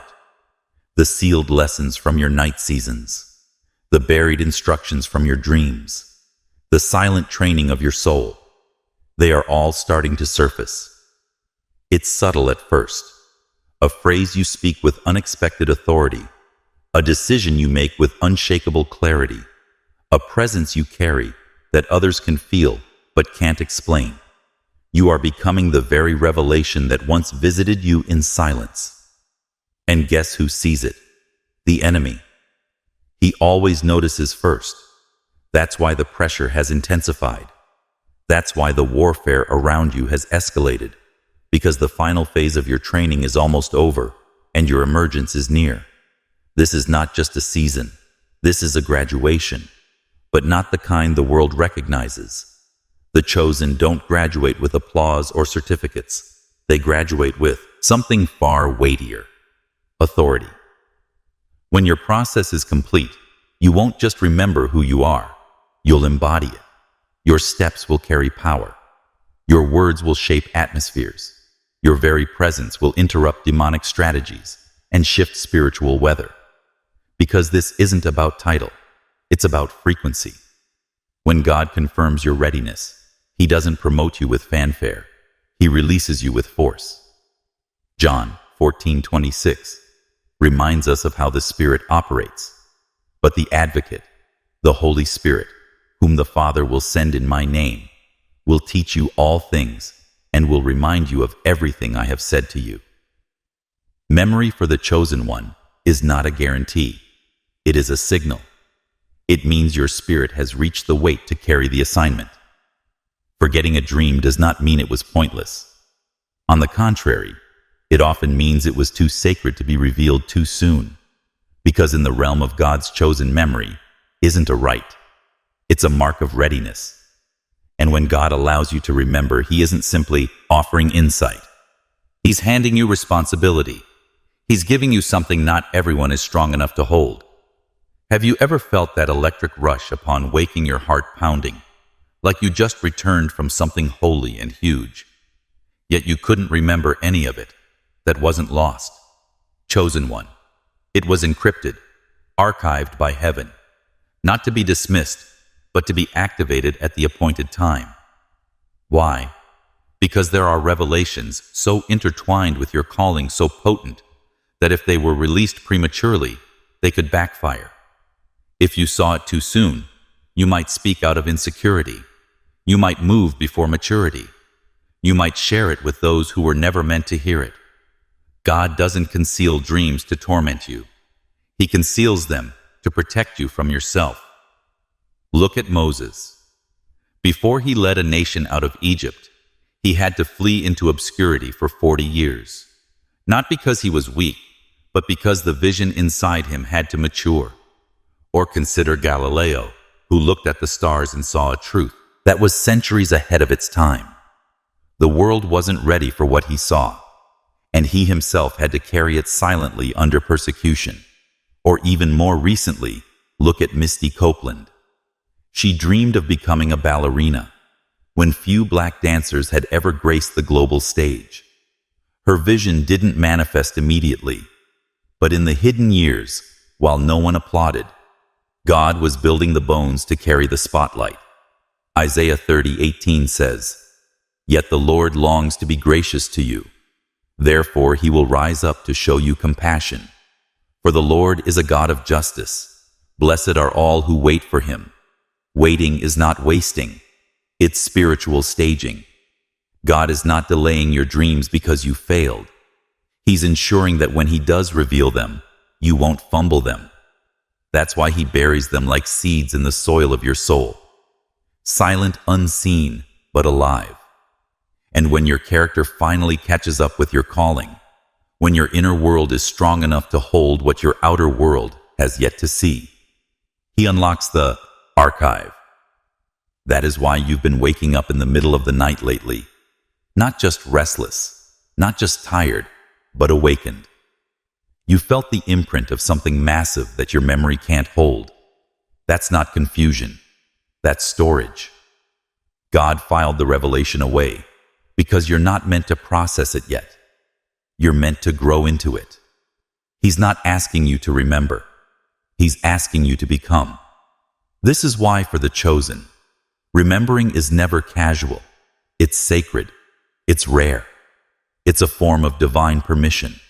The sealed lessons from your night seasons, the buried instructions from your dreams, the silent training of your soul, they are all starting to surface. It's subtle at first, a phrase you speak with unexpected authority, a decision you make with unshakable clarity, a presence you carry that others can feel but can't explain. You are becoming the very revelation that once visited you in silence. And guess who sees it? The enemy. He always notices first. That's why the pressure has intensified. That's why the warfare around you has escalated, because the final phase of your training is almost over and your emergence is near. This is not just a season. This is a graduation, but not the kind the world recognizes. The chosen don't graduate with applause or certificates. They graduate with something far weightier: authority. When your process is complete, you won't just remember who you are. You'll embody it. Your steps will carry power. Your words will shape atmospheres. Your very presence will interrupt demonic strategies and shift spiritual weather. Because this isn't about title. It's about frequency. When God confirms your readiness, He doesn't promote you with fanfare. He releases you with force. John 14:26 reminds us of how the Spirit operates. But the Advocate, the Holy Spirit, whom the Father will send in my name, will teach you all things and will remind you of everything I have said to you. Memory for the chosen one is not a guarantee. It is a signal. It means your spirit has reached the weight to carry the assignment. Forgetting a dream does not mean it was pointless. On the contrary, it often means it was too sacred to be revealed too soon. Because in the realm of God's chosen, memory isn't a right. It's a mark of readiness. And when God allows you to remember, He isn't simply offering insight. He's handing you responsibility. He's giving you something not everyone is strong enough to hold. Have you ever felt that electric rush upon waking, your heart pounding, like you just returned from something holy and huge, yet you couldn't remember any of it? That wasn't lost. Chosen one. It was encrypted, archived by heaven, not to be dismissed, but to be activated at the appointed time. Why? Because there are revelations so intertwined with your calling, so potent, that if they were released prematurely, they could backfire. If you saw it too soon, you might speak out of insecurity. You might move before maturity. You might share it with those who were never meant to hear it. God doesn't conceal dreams to torment you. He conceals them to protect you from yourself. Look at Moses. Before he led a nation out of Egypt, he had to flee into obscurity for 40 years. Not because he was weak, but because the vision inside him had to mature. Or consider Galileo, who looked at the stars and saw a truth that was centuries ahead of its time. The world wasn't ready for what he saw, and he himself had to carry it silently under persecution. Or even more recently, look at Misty Copeland. She dreamed of becoming a ballerina, when few black dancers had ever graced the global stage. Her vision didn't manifest immediately, but in the hidden years, while no one applauded, God was building the bones to carry the spotlight. Isaiah 30:18 says, "Yet the Lord longs to be gracious to you. Therefore he will rise up to show you compassion. For the Lord is a God of justice. Blessed are all who wait for him." Waiting is not wasting. It's spiritual staging. God is not delaying your dreams because you failed. He's ensuring that when he does reveal them, you won't fumble them. That's why he buries them like seeds in the soil of your soul. Silent, unseen, but alive. And when your character finally catches up with your calling, when your inner world is strong enough to hold what your outer world has yet to see, he unlocks the archive. That is why you've been waking up in the middle of the night lately. Not just restless, not just tired, but awakened. You felt the imprint of something massive that your memory can't hold. That's not confusion. That's storage. God filed the revelation away because you're not meant to process it yet. You're meant to grow into it. He's not asking you to remember. He's asking you to become. This is why for the chosen, remembering is never casual. It's sacred. It's rare. It's a form of divine permission.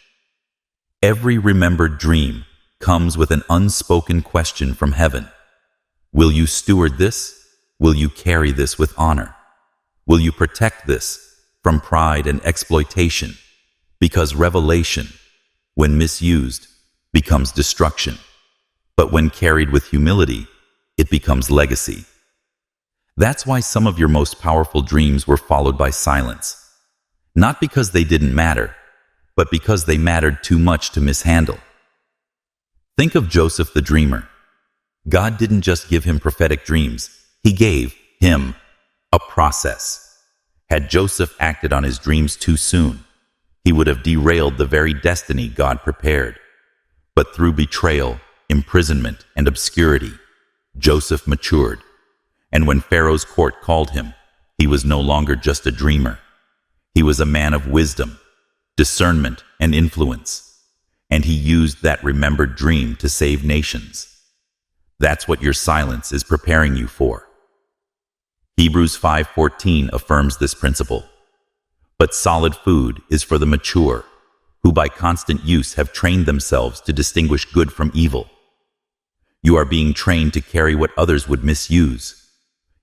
Every remembered dream comes with an unspoken question from heaven. Will you steward this? Will you carry this with honor? Will you protect this from pride and exploitation? Because revelation, when misused, becomes destruction. But when carried with humility, it becomes legacy. That's why some of your most powerful dreams were followed by silence. Not because they didn't matter, but because they mattered too much to mishandle. Think of Joseph the dreamer. God didn't just give him prophetic dreams, he gave him a process. Had Joseph acted on his dreams too soon, he would have derailed the very destiny God prepared. But through betrayal, imprisonment, and obscurity, Joseph matured. And when Pharaoh's court called him, he was no longer just a dreamer. He was a man of wisdom, discernment, and influence. And he used that remembered dream to save nations. That's what your silence is preparing you for. Hebrews 5:14 affirms this principle. But solid food is for the mature, who by constant use have trained themselves to distinguish good from evil. You are being trained to carry what others would misuse.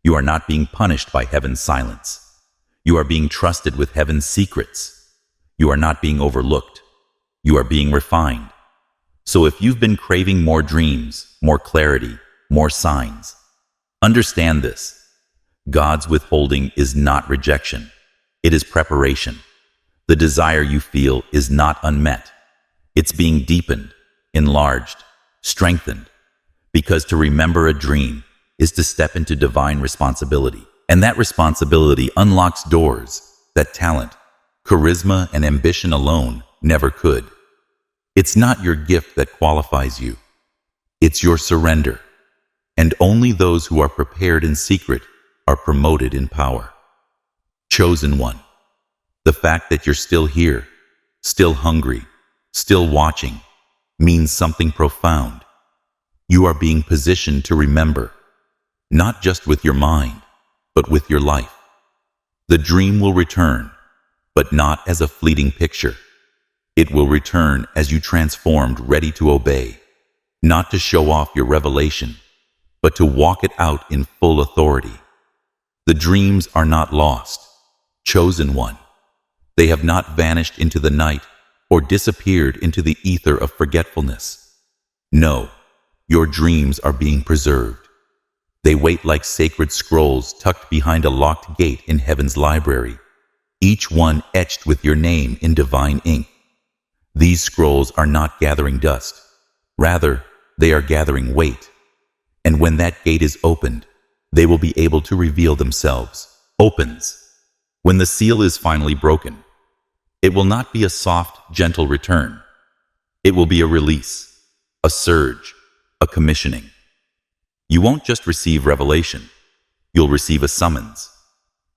You are not being punished by heaven's silence. You are being trusted with heaven's secrets. You are not being overlooked. You are being refined. So if you've been craving more dreams, more clarity, more signs, understand this. God's withholding is not rejection. It is preparation. The desire you feel is not unmet. It's being deepened, enlarged, strengthened. Because to remember a dream is to step into divine responsibility. And that responsibility unlocks doors that talent, charisma, and ambition alone never could. It's not your gift that qualifies you. It's your surrender. And only those who are prepared in secret are promoted in power. Chosen one. The fact that you're still here, still hungry, still watching, means something profound. You are being positioned to remember, not just with your mind, but with your life. The dream will return, but not as a fleeting picture. It will return as you transformed, ready to obey, not to show off your revelation, but to walk it out in full authority. The dreams are not lost, chosen one. They have not vanished into the night, or disappeared into the ether of forgetfulness. No, your dreams are being preserved. They wait like sacred scrolls tucked behind a locked gate in heaven's library, each one etched with your name in divine ink. These scrolls are not gathering dust. Rather, they are gathering weight. And when that gate is opened, they will be able to reveal themselves. Opens. When the seal is finally broken, it will not be a soft, gentle return. It will be a release, a surge, a commissioning. You won't just receive revelation, you'll receive a summons.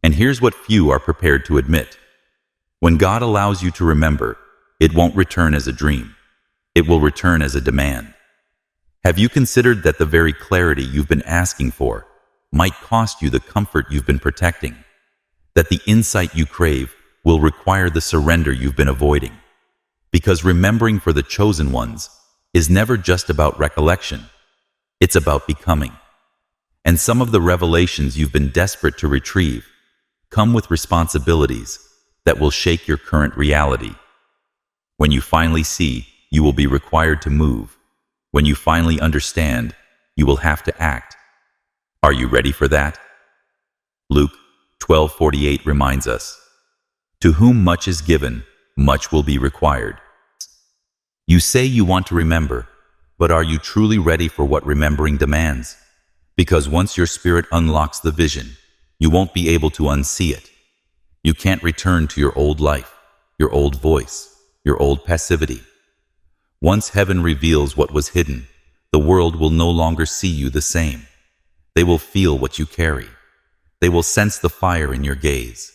And here's what few are prepared to admit. When God allows you to remember, it won't return as a dream. It will return as a demand. Have you considered that the very clarity you've been asking for might cost you the comfort you've been protecting? That the insight you crave will require the surrender you've been avoiding? Because remembering for the chosen ones is never just about recollection. It's about becoming. And some of the revelations you've been desperate to retrieve come with responsibilities that will shake your current reality. When you finally see, you will be required to move. When you finally understand, you will have to act. Are you ready for that? Luke 12:48 reminds us, "To whom much is given, much will be required." You say you want to remember, but are you truly ready for what remembering demands? Because once your spirit unlocks the vision, you won't be able to unsee it. You can't return to your old life, your old voice, your old passivity. Once heaven reveals what was hidden, the world will no longer see you the same. They will feel what you carry. They will sense the fire in your gaze.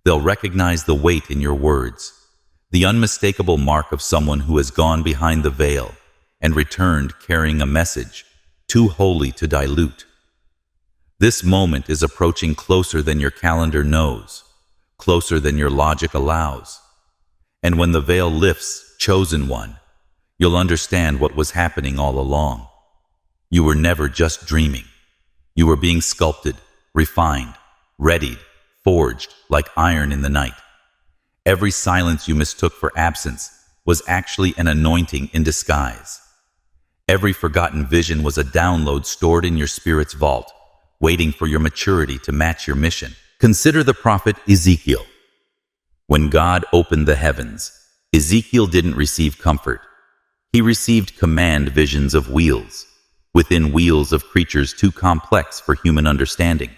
They'll recognize the weight in your words, the unmistakable mark of someone who has gone behind the veil and returned carrying a message too holy to dilute. This moment is approaching closer than your calendar knows, closer than your logic allows. And when the veil lifts, chosen one, you'll understand what was happening all along. You were never just dreaming. You were being sculpted, refined, readied, forged like iron in the night. Every silence you mistook for absence was actually an anointing in disguise. Every forgotten vision was a download stored in your spirit's vault, waiting for your maturity to match your mission. Consider the prophet Ezekiel. When God opened the heavens, Ezekiel didn't receive comfort. He received command visions of wheels, within wheels of creatures too complex for human understanding.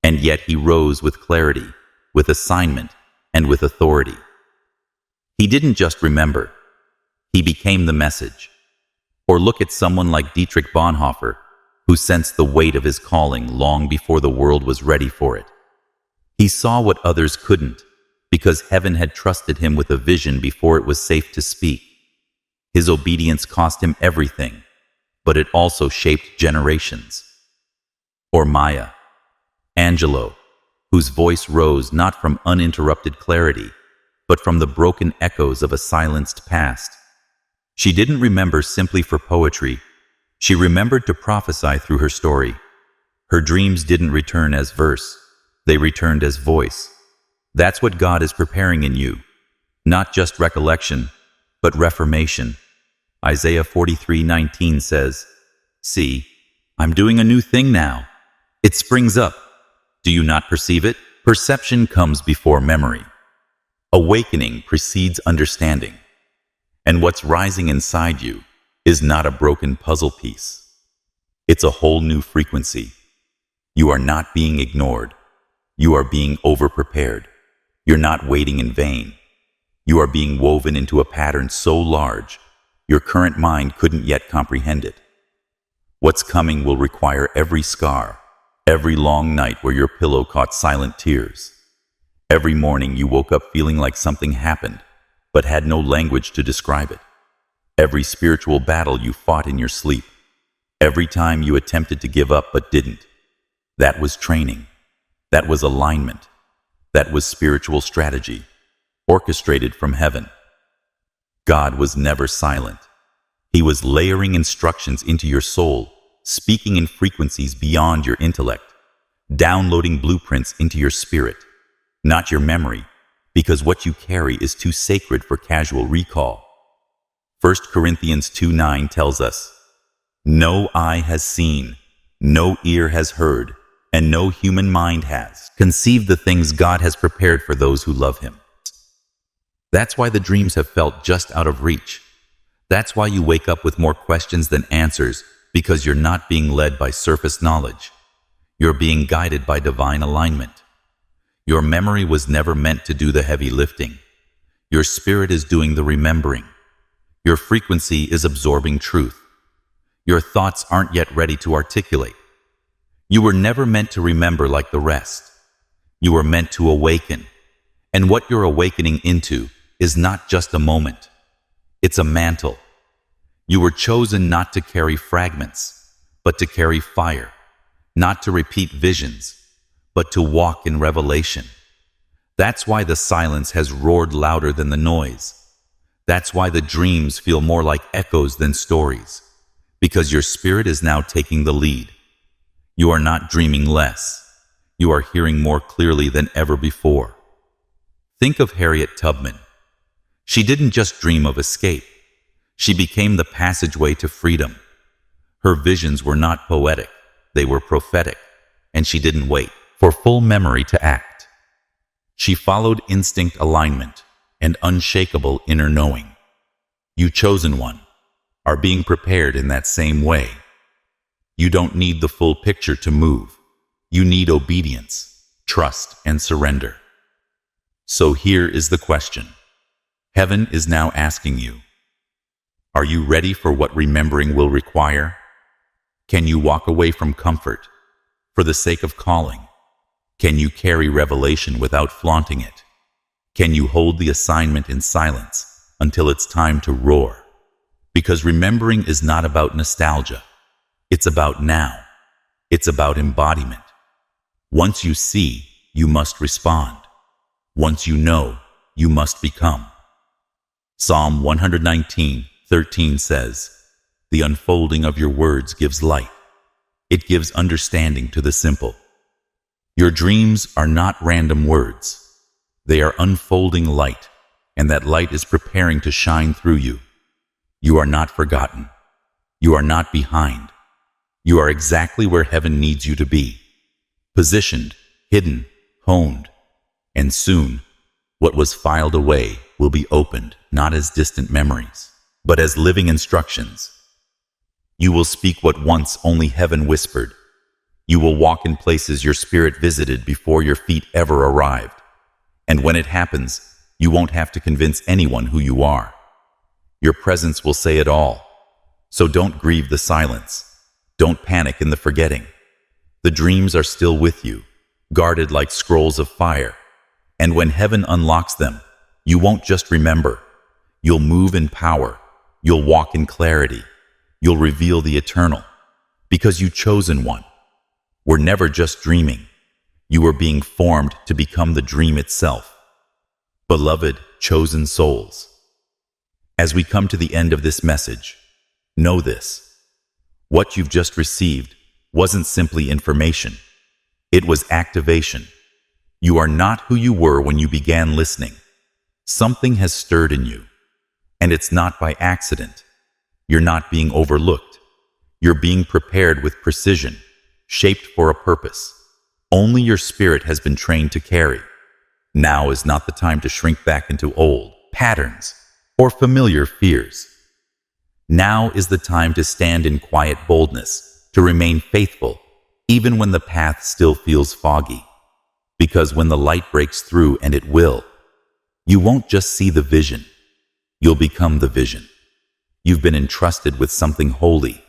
And yet he rose with clarity, with assignment, and with authority. He didn't just remember, he became the message. Or look at someone like Dietrich Bonhoeffer, who sensed the weight of his calling long before the world was ready for it. He saw what others couldn't, because heaven had trusted him with a vision before it was safe to speak. His obedience cost him everything, but it also shaped generations. Or Maya Angelou, whose voice rose not from uninterrupted clarity, but from the broken echoes of a silenced past. She didn't remember simply for poetry. She remembered to prophesy through her story. Her dreams didn't return as verse. They returned as voice. That's what God is preparing in you. Not just recollection, but reformation. Isaiah 43:19 says, "See, I'm doing a new thing now. It springs up. Do you not perceive it?" Perception comes before memory. Awakening precedes understanding. And what's rising inside you is not a broken puzzle piece. It's a whole new frequency. You are not being ignored. You are being over-prepared. You're not waiting in vain. You are being woven into a pattern so large, your current mind couldn't yet comprehend it. What's coming will require every scar, every long night where your pillow caught silent tears. Every morning you woke up feeling like something happened, but had no language to describe it. Every spiritual battle you fought in your sleep. Every time you attempted to give up but didn't. That was training. That was alignment. That was spiritual strategy, orchestrated from heaven. God was never silent. He was layering instructions into your soul, speaking in frequencies beyond your intellect, downloading blueprints into your spirit, not your memory, because what you carry is too sacred for casual recall. 1 Corinthians 2:9 tells us, "No eye has seen, no ear has heard, and no human mind has conceived the things God has prepared for those who love Him." That's why the dreams have felt just out of reach. That's why you wake up with more questions than answers, because you're not being led by surface knowledge. You're being guided by divine alignment. Your memory was never meant to do the heavy lifting. Your spirit is doing the remembering. Your frequency is absorbing truth. Your thoughts aren't yet ready to articulate. You were never meant to remember like the rest. You were meant to awaken. And what you're awakening into is not just a moment. It's a mantle. You were chosen not to carry fragments, but to carry fire. Not to repeat visions, but to walk in revelation. That's why the silence has roared louder than the noise. That's why the dreams feel more like echoes than stories, because your spirit is now taking the lead. You are not dreaming less. You are hearing more clearly than ever before. Think of Harriet Tubman. She didn't just dream of escape. She became the passageway to freedom. Her visions were not poetic. They were prophetic, and she didn't wait for full memory to act. She followed instinct alignment and unshakable inner knowing. You chosen one are being prepared in that same way. You don't need the full picture to move. You need obedience, trust, and surrender. So here is the question. Heaven is now asking you, are you ready for what remembering will require? Can you walk away from comfort for the sake of calling? Can you carry revelation without flaunting it? Can you hold the assignment in silence until it's time to roar? Because remembering is not about nostalgia. It's about now. It's about embodiment. Once you see, you must respond. Once you know, you must become. Psalm 119:13 says, "The unfolding of your words gives light. It gives understanding to the simple." Your dreams are not random words. They are unfolding light, and that light is preparing to shine through you. You are not forgotten. You are not behind. You are exactly where heaven needs you to be. Positioned, hidden, honed. And soon, what was filed away will be opened not as distant memories, but as living instructions. You will speak what once only heaven whispered. You will walk in places your spirit visited before your feet ever arrived. And when it happens, you won't have to convince anyone who you are. Your presence will say it all. So don't grieve the silence. Don't panic in the forgetting. The dreams are still with you, guarded like scrolls of fire. And when heaven unlocks them, you won't just remember. You'll move in power. You'll walk in clarity. You'll reveal the eternal. Because you chosen one. We're never just dreaming. You are being formed to become the dream itself. Beloved, chosen souls. As we come to the end of this message, know this. What you've just received wasn't simply information. It was activation. You are not who you were when you began listening. Something has stirred in you. And it's not by accident. You're not being overlooked. You're being prepared with precision, shaped for a purpose. Only your spirit has been trained to carry. Now is not the time to shrink back into old patterns or familiar fears. Now is the time to stand in quiet boldness, to remain faithful, even when the path still feels foggy. Because when the light breaks through, and it will, you won't just see the vision, you'll become the vision. You've been entrusted with something holy,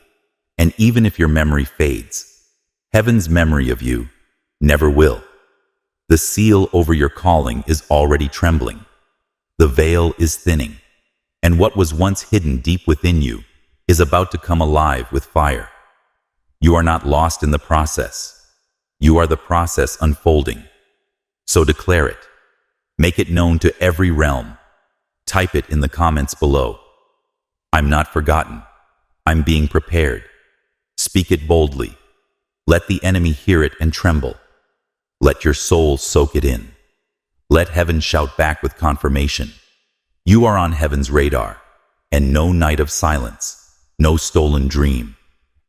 and even if your memory fades, heaven's memory of you never will. The seal over your calling is already trembling. The veil is thinning, and what was once hidden deep within you is about to come alive with fire. You are not lost in the process. You are the process unfolding. So declare it. Make it known to every realm. Type it in the comments below. I'm not forgotten. I'm being prepared. Speak it boldly. Let the enemy hear it and tremble. Let your soul soak it in. Let heaven shout back with confirmation. You are on heaven's radar, and no night of silence, no stolen dream,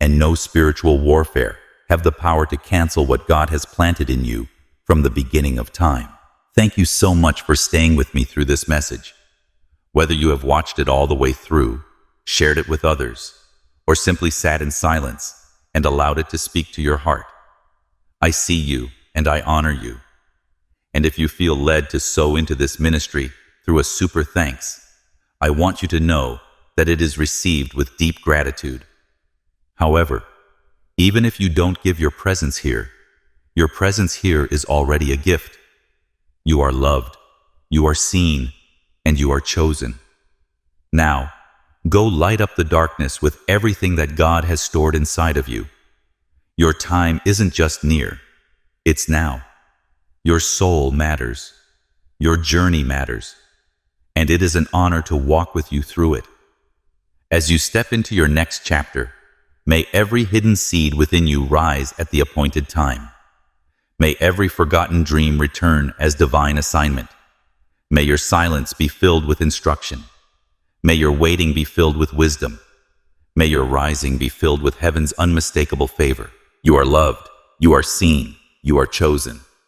and no spiritual warfare have the power to cancel what God has planted in you from the beginning of time. Thank you so much for staying with me through this message. Whether you have watched it all the way through, shared it with others, or simply sat in silence and allowed it to speak to your heart, I see you and I honor you. And if you feel led to sow into this ministry through a super thanks, I want you to know that it is received with deep gratitude. However, even if you don't give your presence here is already a gift. You are loved, you are seen, and you are chosen. Now, go light up the darkness with everything that God has stored inside of you. Your time isn't just near, it's now. Your soul matters. Your journey matters. And it is an honor to walk with you through it. As you step into your next chapter, may every hidden seed within you rise at the appointed time. May every forgotten dream return as divine assignment. May your silence be filled with instruction. May your waiting be filled with wisdom. May your rising be filled with heaven's unmistakable favor. You are loved. You are seen. You are chosen.